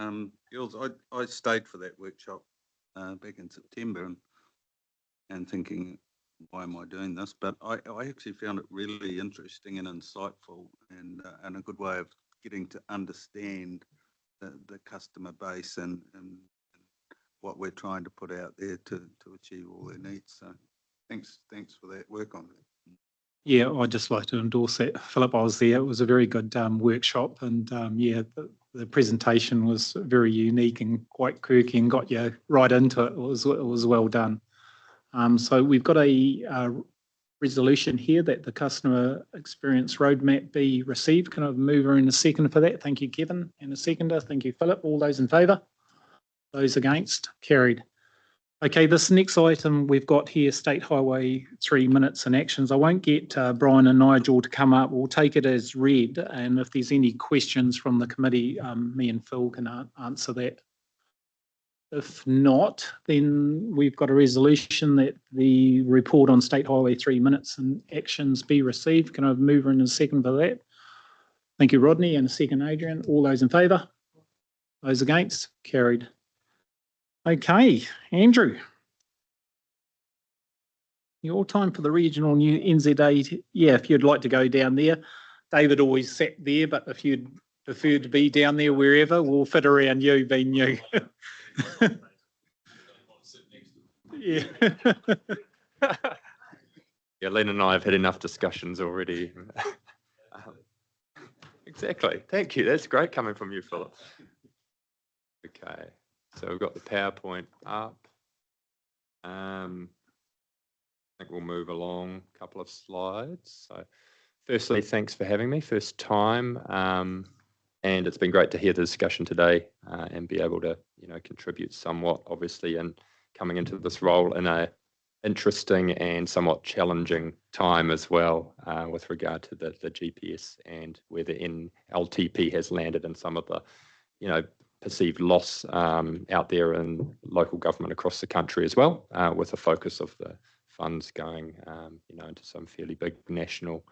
J: Girls, I stayed for that workshop back in September and thinking, why am I doing this? But I actually found it really interesting and insightful, and a good way of getting to understand the customer base and what we're trying to put out there to achieve all their needs. So thanks for that work on that.
A: Yeah, I'd just like to endorse that. Philip, I was there. It was a very good workshop, and yeah, the presentation was very unique and quite quirky and got you right into it. It was well done. So we've got a resolution here that the customer experience roadmap be received. Can I move her in a second for that? Thank you, Kevin. And a seconder. Thank you, Philip. All those in favour? Those against? Carried. Okay, this next item we've got here, State Highway 3 minutes and actions. I won't get Brian and Nigel to come up. We'll take it as read, and if there's any questions from the committee, me and Phil can answer that. If not, then we've got a resolution that the report on State Highway 3 minutes and actions be received. Can I move in a second for that? Thank you, Rodney, and a second, Adrian. All those in favour? Those against? Carried. Okay, Andrew. Your time for the regional new NZA. Yeah, if you'd like to go down there. David always sat there, but if you'd prefer to be down there wherever, we'll fit around you being you. Yeah.
F: Yeah, Len and I have had enough discussions already. Exactly. Thank you. That's great coming from you, Philip. Okay. So we've got the PowerPoint up. I think we'll move along a couple of slides. So firstly, thanks for having me. First time. And it's been great to hear the discussion today and be able to, contribute somewhat, obviously, in coming into this role in a interesting and somewhat challenging time as well with regard to the GPS and where the NLTP has landed and some of the, perceived loss out there in local government across the country as well, with a focus of the funds going, into some fairly big national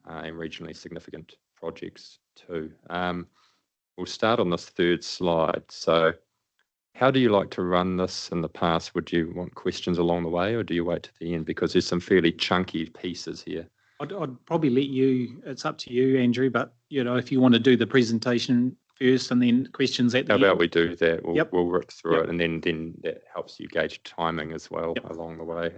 F: and regionally significant projects too. We'll start on this third slide. So how do you like to run this in the past? Would you want questions along the way, or do you wait to the end? Because there's some fairly chunky pieces here.
A: I'd probably let you, it's up to you, Andrew, but, if you want to do the presentation first and then questions at the end.
F: How about we do that? We'll rip through
A: Yep.
F: it, and then that helps you gauge timing as well along the way.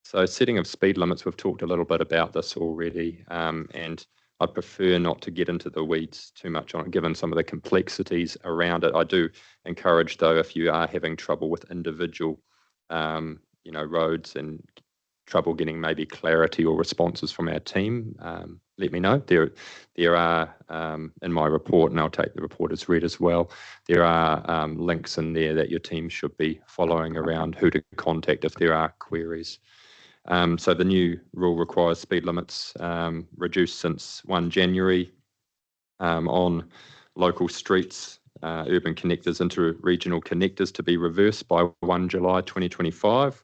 F: So setting of speed limits, we've talked a little bit about this already, and I'd prefer not to get into the weeds too much on it, given some of the complexities around it. I do encourage, though, if you are having trouble with individual, roads and trouble getting maybe clarity or responses from our team, let me know. There are, in my report, and I'll take the report as read as well, there are links in there that your team should be following around who to contact if there are queries. So the new rule requires speed limits reduced since 1 January on local streets, urban connectors, inter-regional connectors to be reversed by 1 July 2025.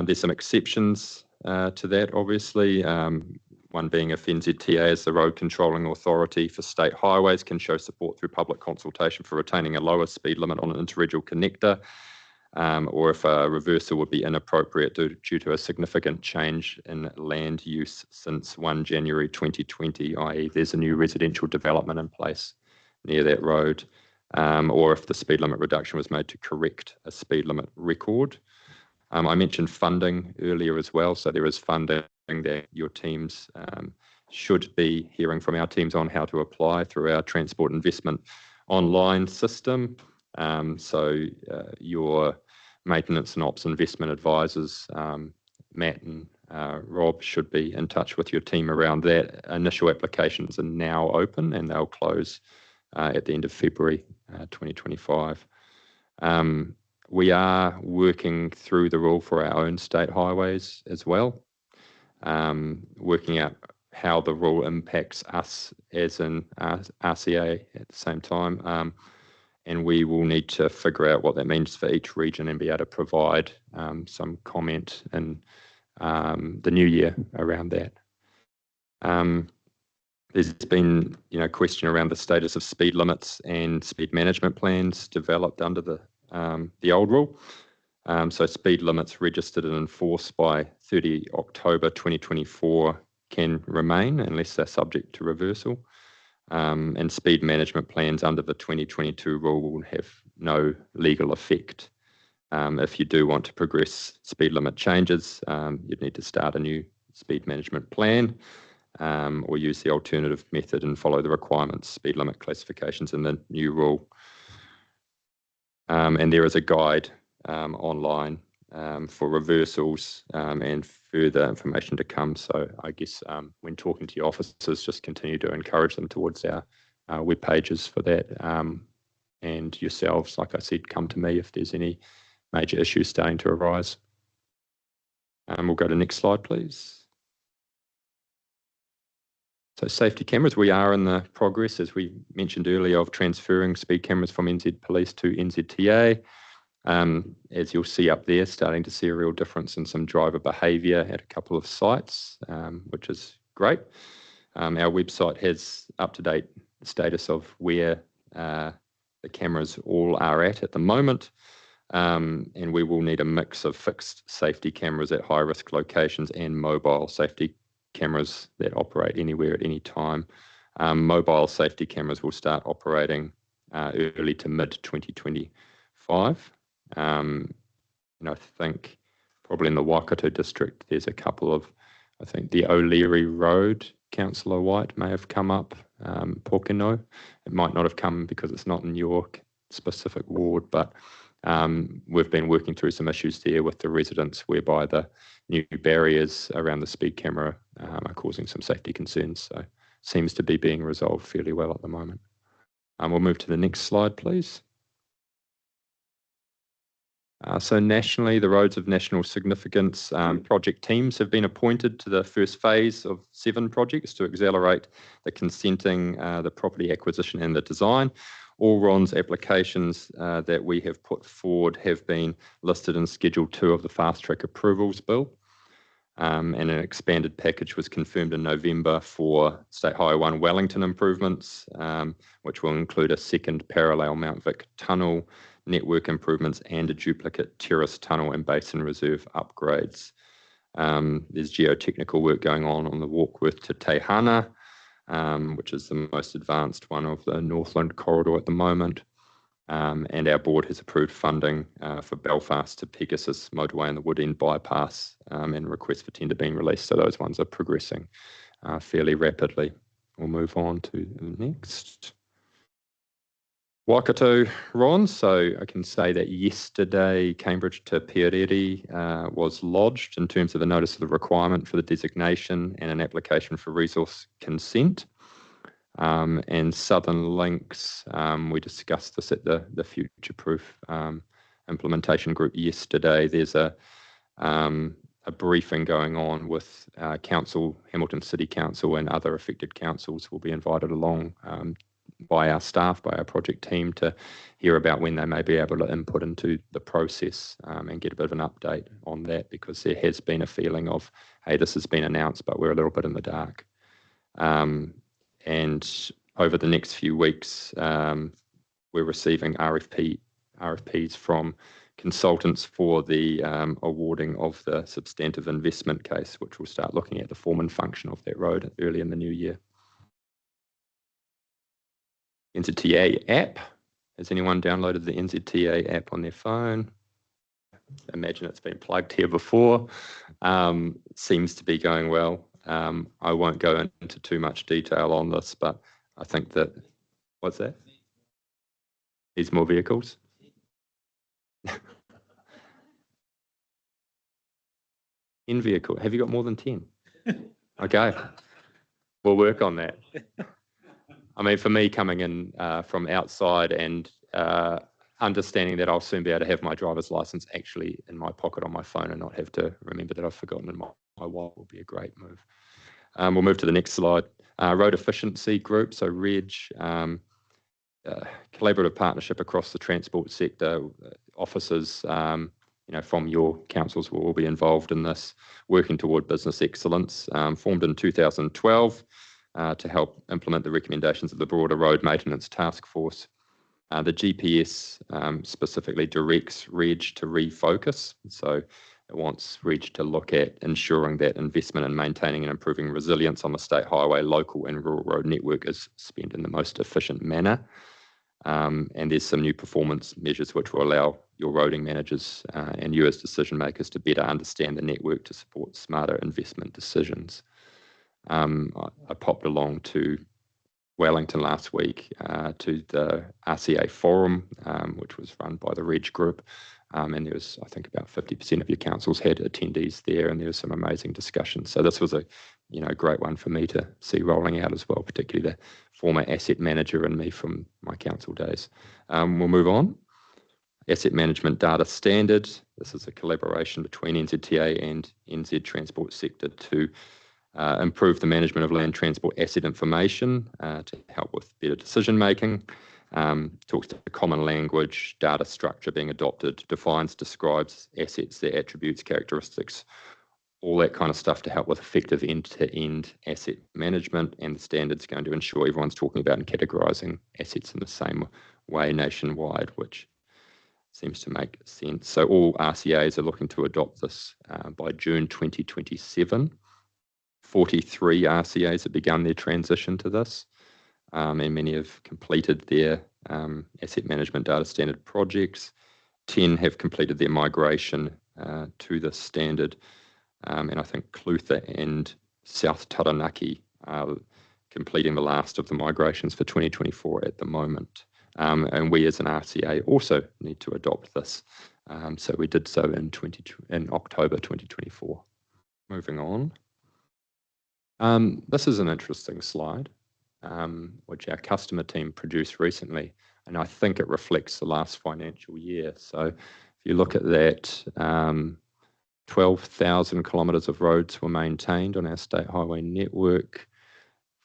F: There's some exceptions to that, obviously. One being if NZTA as the road controlling authority for state highways can show support through public consultation for retaining a lower speed limit on an inter-regional connector, or if a reversal would be inappropriate due to a significant change in land use since 1 January 2020, i.e. there's a new residential development in place near that road, or if the speed limit reduction was made to correct a speed limit record. I mentioned funding earlier as well, so there is funding that your teams should be hearing from our teams on how to apply through our Transport Investment Online system. So your maintenance and ops investment advisors, Matt and Rob, should be in touch with your team around that. Initial applications are now open and they'll close at the end of February 2025. We are working through the rule for our own state highways as well, working out how the rule impacts us as an RCA at the same time. And we will need to figure out what that means for each region and be able to provide some comment in the new year around that. There's been, question around the status of speed limits and speed management plans developed under the old rule. So speed limits registered and enforced by 30 October 2024 can remain unless they're subject to reversal. And speed management plans under the 2022 rule will have no legal effect. If you do want to progress speed limit changes, you'd need to start a new speed management plan or use the alternative method and follow the requirements, speed limit classifications in the new rule. And there is a guide online for reversals and further information to come. So I guess when talking to your officers, just continue to encourage them towards our web pages for that. And yourselves, like I said, come to me if there's any major issues starting to arise. We'll go to the next slide, please. So safety cameras, we are in the progress, as we mentioned earlier, of transferring speed cameras from NZ Police to NZTA. As you'll see up there, starting to see a real difference in some driver behaviour at a couple of sites, which is great. Our website has up-to-date status of where the cameras all are at the moment. And we will need a mix of fixed safety cameras at high-risk locations and mobile safety cameras that operate anywhere at any time. Mobile safety cameras will start operating early to mid-2025. I think probably in the Waikato district, there's a couple of, I think the O'Leary Road, Councillor White may have come up, Pōkeno. It might not have come because it's not in your specific ward, but we've been working through some issues there with the residents whereby the new barriers around the speed camera are causing some safety concerns. So seems to be being resolved fairly well at the moment. We'll move to the next slide, please. So nationally, the roads of national significance project teams have been appointed to the first phase of 7 projects to accelerate the consenting, the property acquisition and the design. All RON's applications that we have put forward have been listed in Schedule 2 of the Fast Track Approvals Bill. And an expanded package was confirmed in November for State Highway 1 Wellington improvements, which will include a second parallel Mount Vic tunnel, network improvements and a duplicate terrace tunnel and basin reserve upgrades. There's geotechnical work going on the Warkworth to Teihana, which is the most advanced one of the Northland corridor at the moment. And our board has approved funding for Belfast to Pegasus motorway and the Wood End bypass and requests for tender being released. So those ones are progressing fairly rapidly. We'll move on to the next. Waikato, Ron. So I can say that yesterday, Cambridge to Piereri was lodged in terms of a notice of the requirement for the designation and an application for resource consent. And Southern Links, we discussed this at the Future Proof implementation group yesterday. There's a briefing going on with Council, Hamilton City Council and other affected councils will be invited along by our staff, by our project team, to hear about when they may be able to input into the process and get a bit of an update on that, because there has been a feeling of, hey, this has been announced, but we're a little bit in the dark. And over the next few weeks, we're receiving RFPs from consultants for the awarding of the substantive investment case, which will start looking at the form and function of that road early in the new year. NZTA app. Has anyone downloaded the NZTA app on their phone? Imagine it's been plugged here before. Seems to be going well. I won't go into too much detail on this, but I think that, what's that? Needs more vehicles? 10 vehicle. Have you got more than 10? Okay. We'll work on that. I mean, for me, coming in from outside and understanding that I'll soon be able to have my driver's license actually in my pocket on my phone and not have to remember that I've forgotten in my wallet will be a great move. We'll move to the next slide. Road efficiency group, so REG, collaborative partnership across the transport sector. Officers, from your councils will all be involved in this, working toward business excellence. Formed in 2012. To help implement the recommendations of the broader road maintenance task force. The GPS specifically directs REG to refocus. So it wants REG to look at ensuring that investment in maintaining and improving resilience on the state highway, local and rural road network is spent in the most efficient manner. And there's some new performance measures which will allow your roading managers and you as decision makers to better understand the network to support smarter investment decisions. I popped along to Wellington last week to the RCA forum, which was run by the REG group. And there was, I think, about 50% of your councils had attendees there, and there was some amazing discussions. So this was a great one for me to see rolling out as well, particularly the former asset manager and me from my council days. We'll move on. Asset Management Data Standard. This is a collaboration between NZTA and NZ Transport Sector to improve the management of land transport asset information to help with better decision making. Talks to the common language, data structure being adopted, defines, describes assets, their attributes, characteristics, all that kind of stuff to help with effective end-to-end asset management. And the standard's going to ensure everyone's talking about and categorising assets in the same way nationwide, which seems to make sense. So all RCAs are looking to adopt this by June 2027. 43 RCAs have begun their transition to this, and many have completed their asset management data standard projects. 10 have completed their migration to the standard, and I think Clutha and South Taranaki are completing the last of the migrations for 2024 at the moment. And we as an RCA also need to adopt this. So we did so in October 2024. Moving on. This is an interesting slide, which our customer team produced recently, and I think it reflects the last financial year. So if you look at that, 12,000 kilometres of roads were maintained on our state highway network,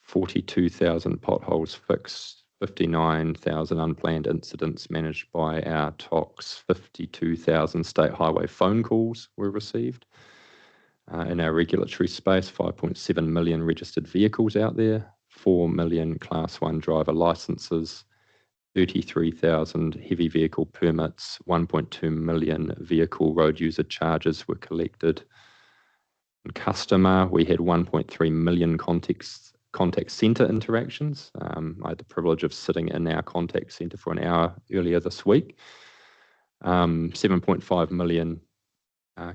F: 42,000 potholes fixed, 59,000 unplanned incidents managed by our TOCs, 52,000 state highway phone calls were received. In our regulatory space, 5.7 million registered vehicles out there, 4 million Class 1 driver licences, 33,000 heavy vehicle permits, 1.2 million vehicle road user charges were collected. In customer, we had 1.3 million contact centre interactions. I had the privilege of sitting in our contact centre for an hour earlier this week. 7.5 million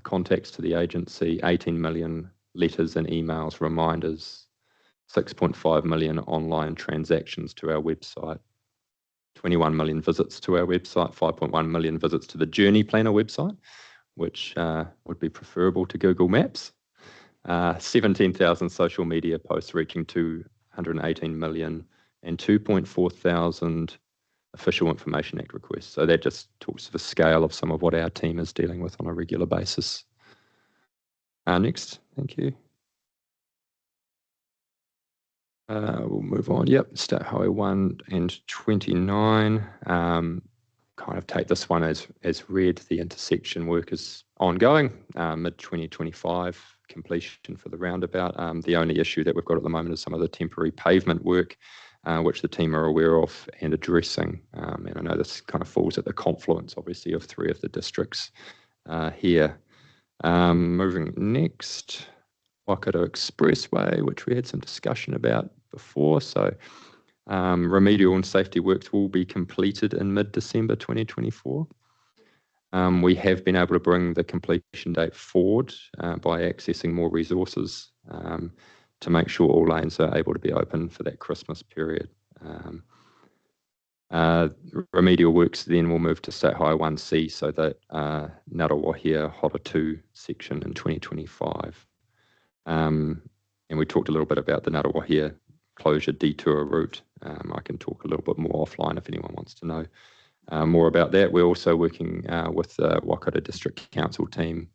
F: contacts to the agency, 18 million letters and emails, reminders, 6.5 million online transactions to our website. 21 million visits to our website, 5.1 million visits to the Journey Planner website, which would be preferable to Google Maps. 17,000 social media posts reaching 218 million and 2.4 thousand Official Information Act requests. So that just talks to the scale of some of what our team is dealing with on a regular basis. Next, thank you. We'll move on. Yep, State Highway 1 and 29. Kind of take this one as read. The intersection work is ongoing, mid-2025 completion for the roundabout. The only issue that we've got at the moment is some of the temporary pavement work, which the team are aware of and addressing. And I know this kind of falls at the confluence, obviously, of 3 of the districts here. Moving next. Waikato Expressway, which we had some discussion about before. So remedial and safety works will be completed in mid-December 2024. We have been able to bring the completion date forward by accessing more resources to make sure all lanes are able to be open for that Christmas period. Remedial works then will move to State Highway 1C, so that Ngarawahia Hora 2 section in 2025. And we talked a little bit about the Ngarawahia closure detour route. I can talk a little bit more offline if anyone wants to know more about that. We're also working with the Waikato District Council team,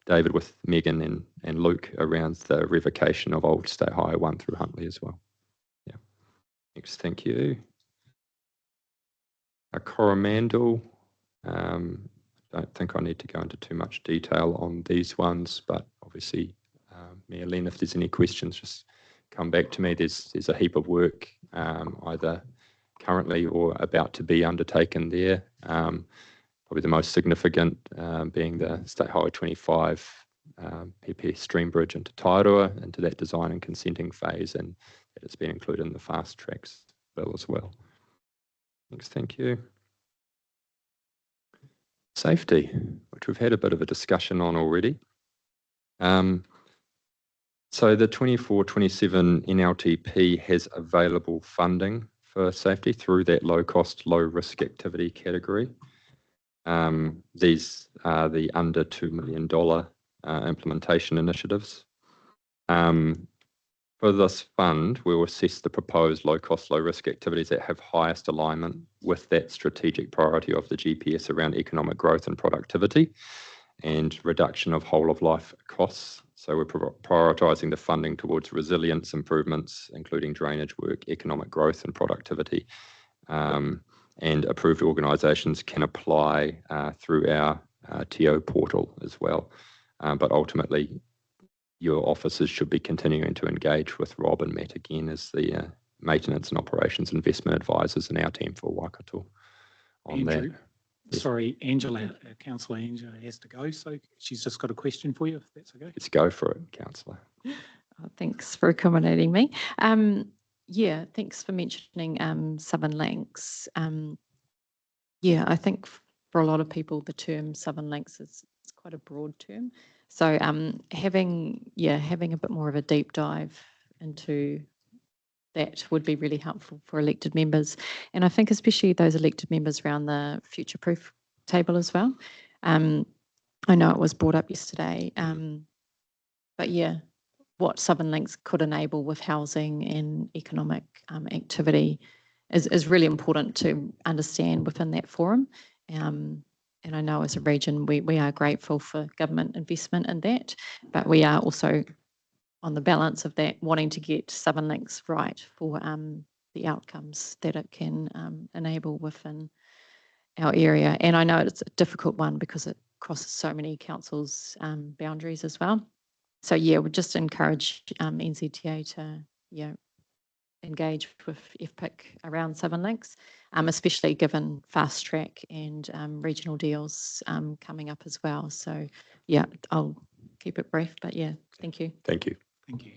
F: David with Megan and Luke, around the revocation of old State Highway 1 through Huntley as well. Yeah. Next, thank you. Coromandel. Don't think I need to go into too much detail on these ones, but obviously, Mayor-Len, if there's any questions, just come back to me. There's a heap of work either currently or about to be undertaken there. Probably the most significant being the State Highway 25 PP Stream Bridge into Tairua, into that design and consenting phase, and that it's been included in the fast tracks bill as well. Thanks, thank you. Safety, which we've had a bit of a discussion on already. So the 24-27 NLTP has available funding for safety through that low cost, low risk activity category. These are the under $2 million implementation initiatives. For this fund, we'll assess the proposed low cost, low risk activities that have highest alignment with that strategic priority of the GPS around economic growth and productivity and reduction of whole of life costs. So we're prioritising the funding towards resilience improvements, including drainage work, economic growth and productivity. And approved organisations can apply through our TO portal as well. But ultimately, your officers should be continuing to engage with Rob and Matt again as the maintenance and operations investment advisors in our team for Waikato on
A: Andrew,
F: that.
A: Sorry, Angela, Councillor Angela has to go, so she's just got a question for you, if that's okay.
F: Let's go for it, Councillor.
G: Thanks for accommodating me. Yeah, thanks for mentioning Southern Links. Yeah, I think for a lot of people, the term Southern Links is quite a broad term. So having a bit more of a deep dive into that would be really helpful for elected members. And I think especially those elected members around the future-proof table as well. I know it was brought up yesterday, but yeah, what Southern Links could enable with housing and economic activity is really important to understand within that forum. And I know as a region, we are grateful for government investment in that, but we are also on the balance of that wanting to get Southern Links right for the outcomes that it can enable within our area. And I know it's a difficult one because it crosses so many councils' boundaries as well. So yeah, we'd just encourage NZTA to engage with FPIC around Southern Links, especially given fast track and regional deals coming up as well. So yeah, I'll keep it brief, but yeah, thank you.
F: Thank you.
A: Thank you,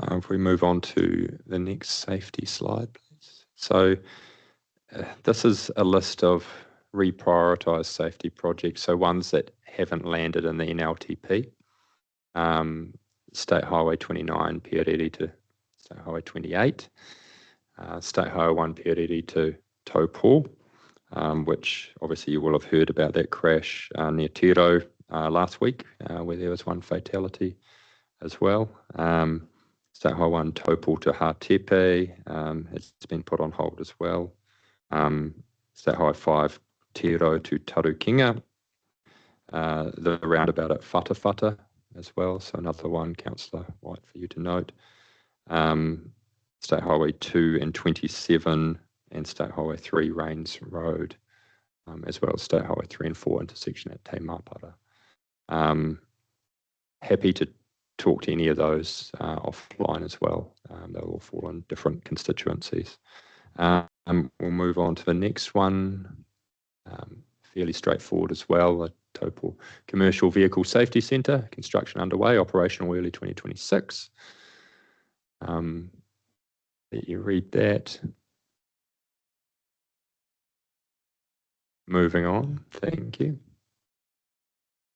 F: Andrew. If we move on to the next safety slide, please. So this is a list of reprioritised safety projects, so ones that haven't landed in the NLTP. State Highway 29, Pierere to State Highway 28. State Highway 1 Periri to Taupo, which obviously you will have heard about that crash near Tiro last week, where there was one fatality as well. State Highway 1 Taupo to Hatepe, it's been put on hold as well. State Highway 5 Tiro to Tarukinga, the roundabout at Whatawhata as well, so another one, Councillor White, for you to note. State Highway 2 and 27 and State Highway 3 Rains Road, as well as State Highway 3 and 4 intersection at Te Mapara. Happy to talk to any of those offline as well. They'll all fall in different constituencies. We'll move on to the next one. Fairly straightforward as well. The Taupo Commercial Vehicle Safety Centre, construction underway, operational early 2026. Let you read that. Moving on, thank you.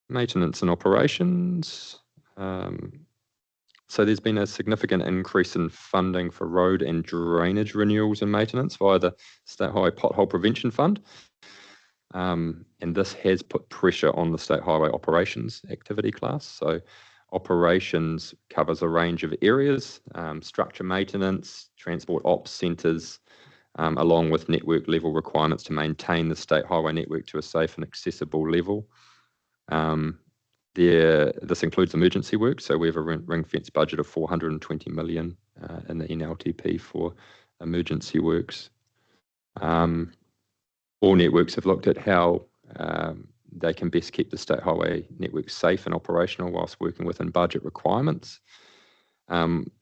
F: Maintenance and operations. So there's been a significant increase in funding for road and drainage renewals and maintenance via the State Highway Pothole Prevention Fund. And this has put pressure on the State Highway operations activity class. So operations covers a range of areas, structure maintenance, transport ops centres, along with network level requirements to maintain the state highway network to a safe and accessible level. This includes emergency work, so we have a ring fence budget of 420 million in the NLTP for emergency works. All networks have looked at how they can best keep the state highway network safe and operational whilst working within budget requirements.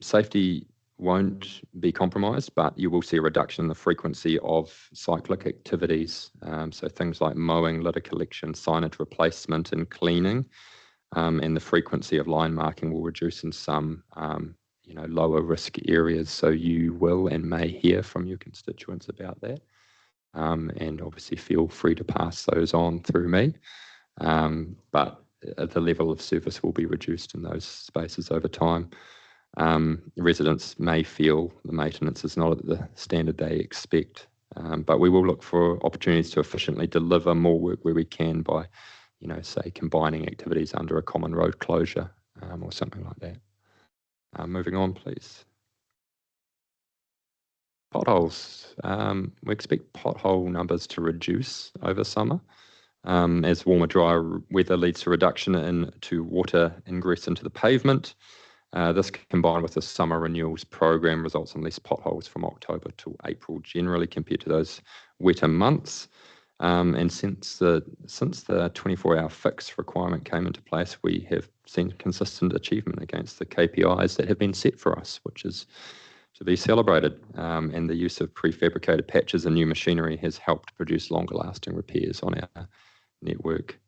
F: Safety won't be compromised, but you will see a reduction in the frequency of cyclic activities. So things like mowing, litter collection, signage replacement and cleaning, and the frequency of line marking will reduce in some lower risk areas. So you will and may hear from your constituents about that. And obviously feel free to pass those on through me. But the level of service will be reduced in those spaces over time. Residents may feel the maintenance is not at the standard they expect, but we will look for opportunities to efficiently deliver more work where we can by, say combining activities under a common road closure or something like that. Moving on, please. Potholes. We expect pothole numbers to reduce over summer as warmer, drier weather leads to reduction into water ingress into the pavement. This combined with the summer renewals program results in less potholes from October to April generally compared to those wetter months. And since the 24-hour fix requirement came into place, we have seen consistent achievement against the KPIs that have been set for us, which is to be celebrated. And the use of prefabricated patches and new machinery has helped produce longer lasting repairs on our network.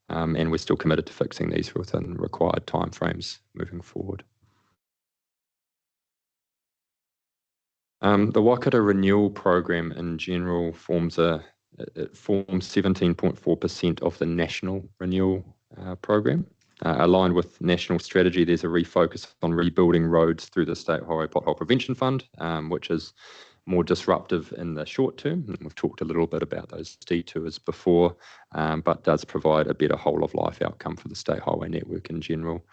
F: And we're still committed to fixing these within required timeframes moving forward. The Waikato renewal program in general forms 17.4% of the national renewal program. Aligned with national strategy, there's a refocus on rebuilding roads through the State Highway Pothole Prevention Fund, which is more disruptive in the short term. And we've talked a little bit about those detours before, but does provide a better whole of life outcome for the state highway network in general.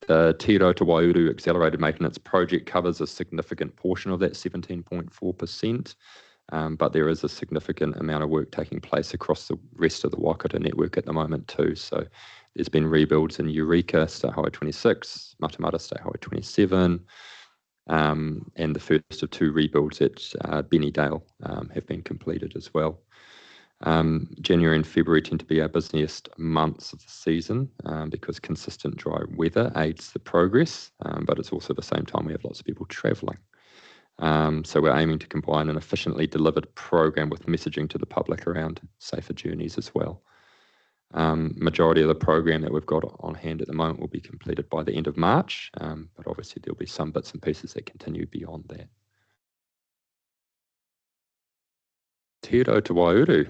F: The Tiro to Waiuru Accelerated Maintenance Project covers a significant portion of that 17.4%, but there is a significant amount of work taking place across the rest of the Waikato network at the moment too. So there's been rebuilds in Eureka, State Highway 26, Matamata, State Highway 27, and the first of two rebuilds at Bennydale have been completed as well. January and February tend to be our busiest months of the season because consistent dry weather aids the progress, but it's also at the same time we have lots of people travelling. So we're aiming to combine an efficiently delivered program with messaging to the public around safer journeys as well. Majority of the program that we've got on hand at the moment will be completed by the end of March, but obviously there'll be some bits and pieces that continue beyond that. Tiro to Waiuru.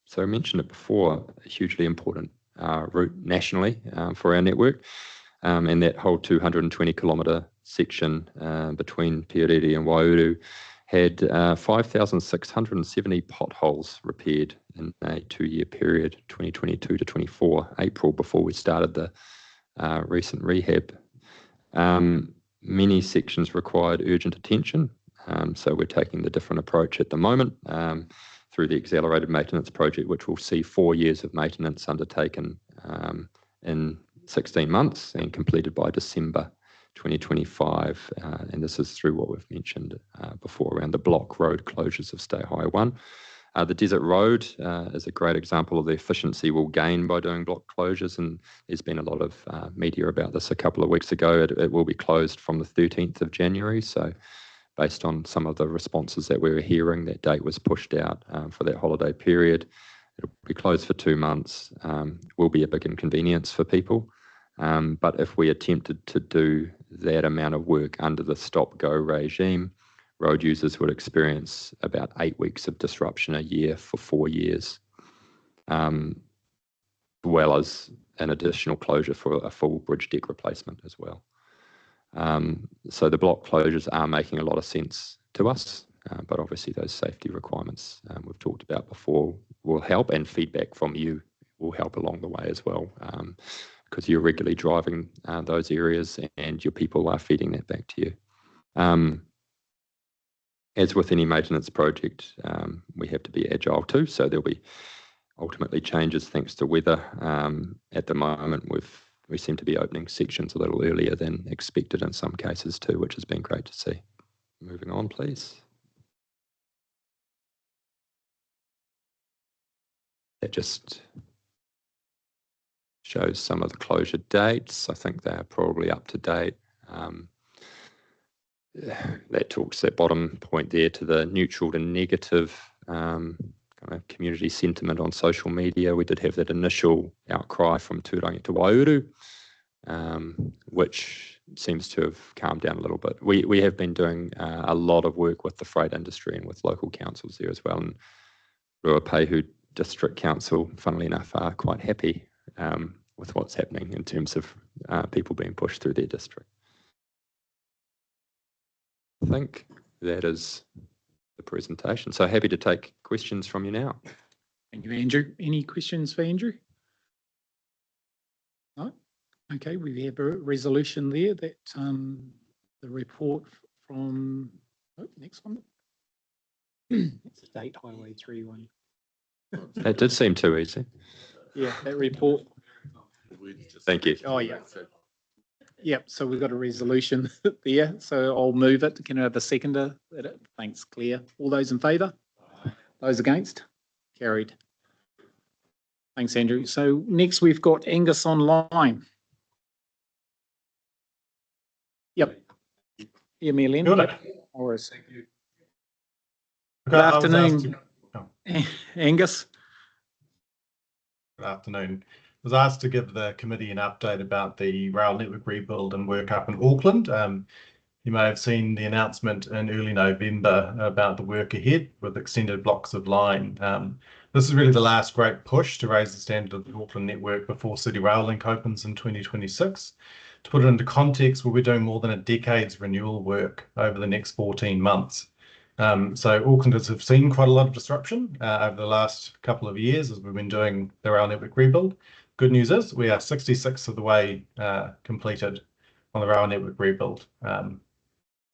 F: So I mentioned it before, a hugely important route nationally for our network, and that whole 220 kilometre section between Pieriri and Wauru had 5,670 potholes repaired in a 2-year period, 2022 to 24, April, before we started the recent rehab. Many sections required urgent attention, so we're taking the different approach at the moment through the accelerated maintenance project, which will see 4 years of maintenance undertaken in 16 months and completed by December 2025. And this is through what we've mentioned before around the block road closures of State Highway 1. The Desert Road is a great example of the efficiency we'll gain by doing block closures, and there's been a lot of media about this a couple of weeks ago. It will be closed from the 13th of January, so based on some of the responses that we were hearing, that date was pushed out for that holiday period. It'll be closed for 2 months. Will be a big inconvenience for people, but if we attempted to do that amount of work under the stop-go regime, road users would experience about 8 weeks of disruption a year for 4 years, as well as an additional closure for a full bridge deck replacement as well. So the block closures are making a lot of sense to us, but obviously those safety requirements we've talked about before will help, and feedback from you will help along the way as well, because you're regularly driving those areas and your people are feeding that back to you. As with any maintenance project, we have to be agile too, so there'll be ultimately changes thanks to weather. At the moment, we seem to be opening sections a little earlier than expected in some cases too, which has been great to see. Moving on, please. That just shows some of the closure dates. I think they're probably up to date. That talks that bottom point there to the neutral to negative kind of community sentiment on social media. We did have that initial outcry from Turangi to Wauru, which seems to have calmed down a little bit. We have been doing a lot of work with the freight industry and with local councils there as well. And Ruapehu District Council, funnily enough, are quite happy with what's happening in terms of people being pushed through their district. I think that is the presentation. So happy to take questions from you now.
A: Thank you, Andrew. Any questions for Andrew? No? Okay, we have a resolution there that the report from, next one. It's State Highway 31.
F: That did seem too easy.
A: Yeah, that report.
F: Thank you.
A: Oh, yeah. Yep, so we've got a resolution there, so I'll move it. Can I have a seconder? Thanks, Claire. All those in favour? Those against? Carried. Thanks, Andrew. So next we've got Angus online. Yep. Yeah, me, Len.
Q: Good.
A: Good afternoon, Angus.
Q: Good afternoon. I was asked to give the committee an update about the rail network rebuild and work up in Auckland. You may have seen the announcement in early November about the work ahead with extended blocks of line. This is really the last great push to raise the standard of the Auckland network before City Rail Link opens in 2026. To put it into context, we'll be doing more than a decade's renewal work over the next 14 months. So Aucklanders have seen quite a lot of disruption over the last couple of years as we've been doing the rail network rebuild. Good news is we are 66 of the way completed on the rail network rebuild.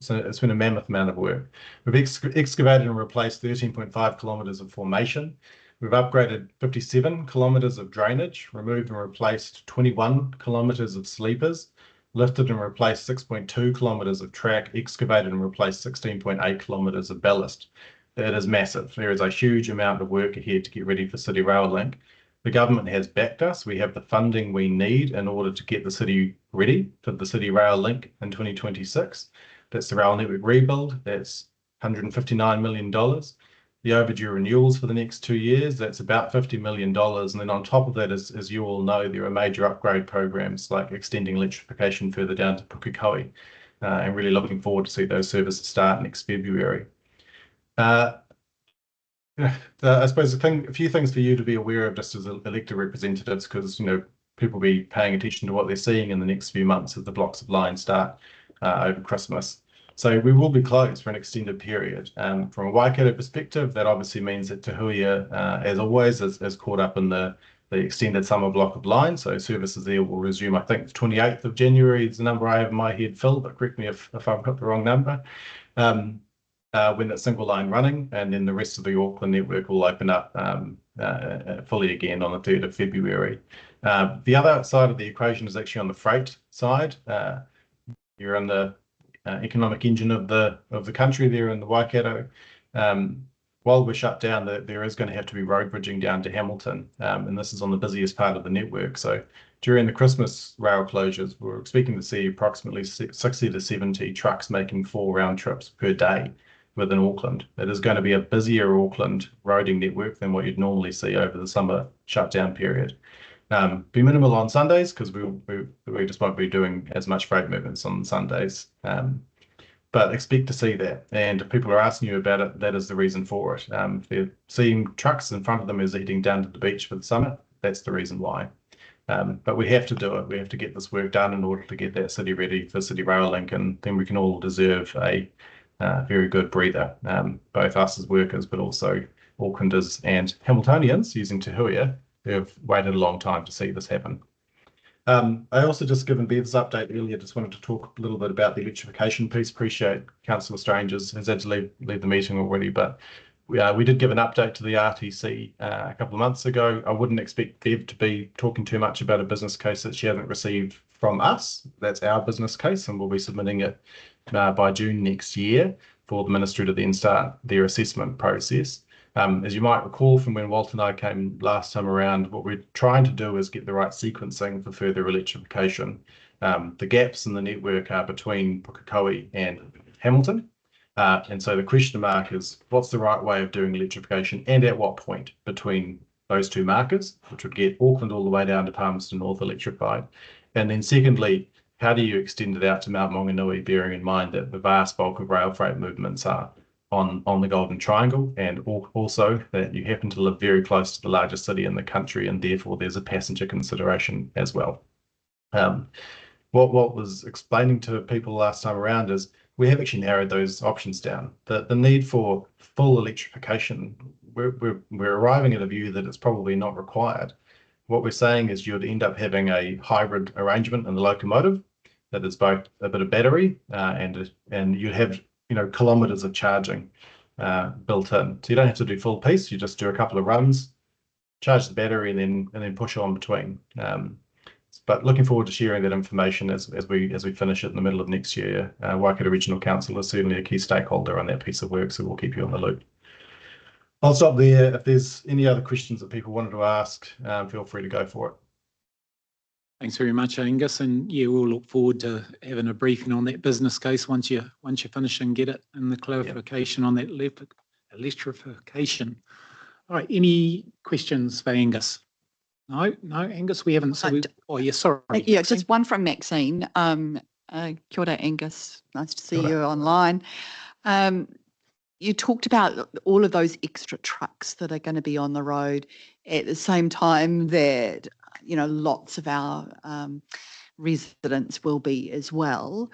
Q: So it's been a mammoth amount of work. We've excavated and replaced 13.5 kilometres of formation. We've upgraded 57 kilometres of drainage, removed and replaced 21 kilometres of sleepers, lifted and replaced 6.2 kilometres of track, excavated and replaced 16.8 kilometres of ballast. That is massive. There is a huge amount of work ahead to get ready for City Rail Link. The government has backed us. We have the funding we need in order to get the city ready for the City Rail Link in 2026. That's the rail network rebuild. That's $159 million. The overdue renewals for the next 2 years, that's about $50 million. And then on top of that, as you all know, there are major upgrade programs like extending electrification further down to Pukekohe. And really looking forward to see those services start next February. I suppose a few things for you to be aware of just as elected representatives, because people be paying attention to what they're seeing in the next few months as the blocks of line start over Christmas. So we will be closed for an extended period. From a Waikato perspective, that obviously means that Te Huia, as always, is caught up in the extended summer block of line. So services there will resume, I think, the 28th of January is the number I have in my head, Phil, but correct me if I've got the wrong number. When that single line running, and then the rest of the Auckland network will open up fully again on the 3rd of February. The other side of the equation is actually on the freight side. You're in the economic engine of the country there in the Waikato. While we're shut down, there is going to have to be road bridging down to Hamilton, and this is on the busiest part of the network. So during the Christmas rail closures, we're expecting to see approximately 60 to 70 trucks making 4 round trips per day within Auckland. It is going to be a busier Auckland roading network than what you'd normally see over the summer shutdown period. Be minimal on Sundays because we just won't be doing as much freight movements on Sundays. But expect to see that. And if people are asking you about it, that is the reason for it. If they're seeing trucks in front of them as they're heading down to the beach for the summer, that's the reason why. But we have to do it. We have to get this work done in order to get that city ready for City Rail Link, and then we can all deserve a very good breather, both us as workers, but also Aucklanders and Hamiltonians using Te Huia who have waited a long time to see this happen. I also, just given Bev's update earlier, just wanted to talk a little bit about the electrification piece. Appreciate Councillor Strange has had to leave the meeting already, but we did give an update to the RTC a couple of months ago. I wouldn't expect Bev to be talking too much about a business case that she hasn't received from us. That's our business case, and we'll be submitting it by June next year for the Ministry to then start their assessment process. As you might recall from when Walt and I came last time around, what we're trying to do is get the right sequencing for further electrification. The gaps in the network are between Pukekohe and Hamilton. And so the question mark is, what's the right way of doing electrification and at what point between those two markers, which would get Auckland all the way down to Palmerston North electrified? And then secondly, how do you extend it out to Mount Maunganui, bearing in mind that the vast bulk of rail freight movements are on the Golden Triangle, and also that you happen to live very close to the largest city in the country, and therefore there's a passenger consideration as well. What was explaining to people last time around is we have actually narrowed those options down. The need for full electrification, we're arriving at a view that it's probably not required. What we're saying is you'd end up having a hybrid arrangement in the locomotive that is both a bit of battery and you'd have kilometres of charging built in. So you don't have to do full piece. You just do a couple of runs, charge the battery, and then push on between. But looking forward to sharing that information as we finish it in the middle of next year. Waikato Regional Council is certainly a key stakeholder on that piece of work, so we'll keep you on the loop. I'll stop there. If there's any other questions that people wanted to ask, feel free to go for it.
A: Thanks very much, Angus. And yeah, we'll look forward to having a briefing on that business case once you finish and get it, and the clarification on that electrification. All right, any questions for Angus? No, Angus, we haven't. So sorry.
E: Yeah, just one from Maxine. Kia ora, Angus. Nice to see you online. You talked about all of those extra trucks that are going to be on the road at the same time that, lots of our residents will be as well.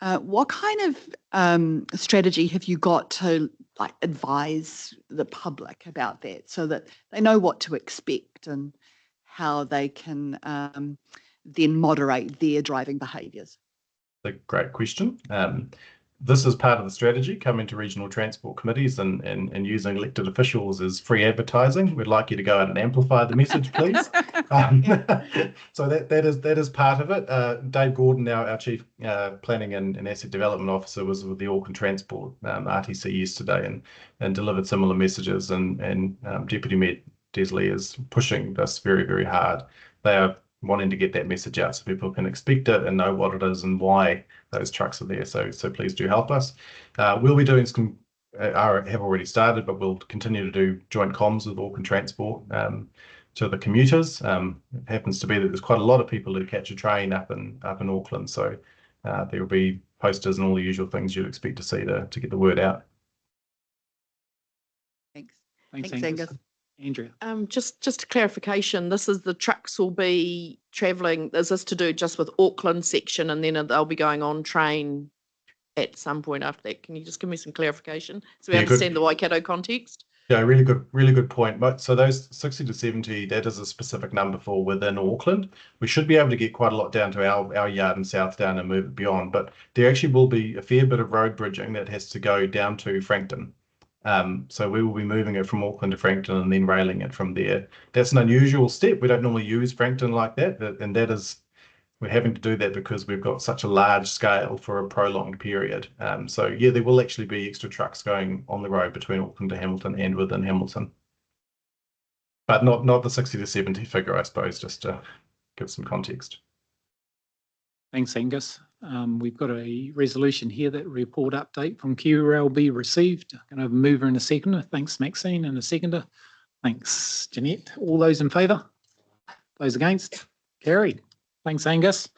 E: What kind of strategy have you got to advise the public about that so that they know what to expect and how they can then moderate their driving behaviours?
Q: A great question. This is part of the strategy, coming to regional transport committees and using elected officials as free advertising. We'd like you to go out and amplify the message, please. So that is part of it. Dave Gordon, our Chief Planning and Asset Development Officer, was with the Auckland Transport RTC yesterday and delivered similar messages, and Deputy Mayor Desley is pushing this very, very hard. They are wanting to get that message out so people can expect it and know what it is and why those trucks are there. So please do help us. We'll be doing some, have already started, but we'll continue to do joint comms with Auckland Transport to the commuters. It happens to be that there's quite a lot of people who catch a train up in Auckland. So there will be posters and all the usual things you'd expect to see to get the word out.
E: Thanks, Angus.
A: Andrea.
D: Just a clarification, this is the trucks will be travelling, is this to do just with Auckland section and then they'll be going on train at some point after that? Can you just give me some clarification so we
Q: Yeah, good.
D: understand the Waikato context?
Q: Yeah, really good point. But so those 60 to 70, that is a specific number for within Auckland. We should be able to get quite a lot down to our yard in Southdown and move it beyond. But there actually will be a fair bit of road bridging that has to go down to Frankton. So we will be moving it from Auckland to Frankton and then railing it from there. That's an unusual step. We don't normally use Frankton like that, and that is, we're having to do that because we've got such a large scale for a prolonged period. So yeah, there will actually be extra trucks going on the road between Auckland to Hamilton and within Hamilton. But not the 60 to 70 figure, I suppose, just to give some context.
A: Thanks, Angus. We've got a resolution here that report update from KIWIRAIL be received. I'm going to have a mover and a seconder. Thanks, Maxine, and a seconder. Thanks, Jeanette. All those in favour? Those against? Carried. Thanks, Angus.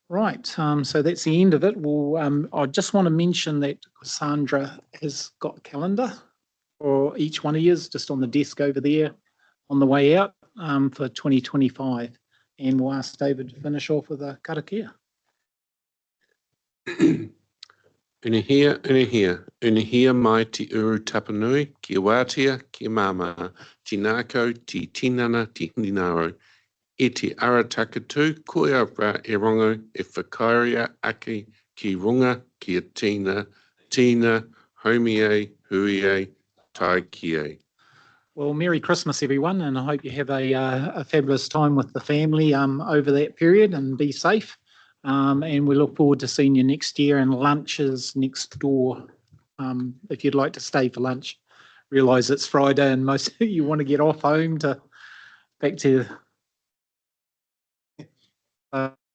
A: Right, so that's the end of it. Well, I just want to mention that Cassandra has got a calendar for each one of you, just on the desk over there on the way out for 2025. And we'll ask David to finish off with a karakia.
R: Unihia mai te uru tapanui, ki wātia, ki mama, tinako, ti tinana, ti hinaro. E te ara takatu, koe awha e rongo, e whakairia ake ki runga, ki a tina, homie, hui, tai kie.
A: Well, Merry Christmas, everyone, and I hope you have a fabulous time with the family over that period and be safe. And we look forward to seeing you next year, and lunch is next door if you'd like to stay for lunch. Realise it's Friday and most of you want to get off home to back to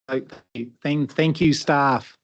A: thank you, staff.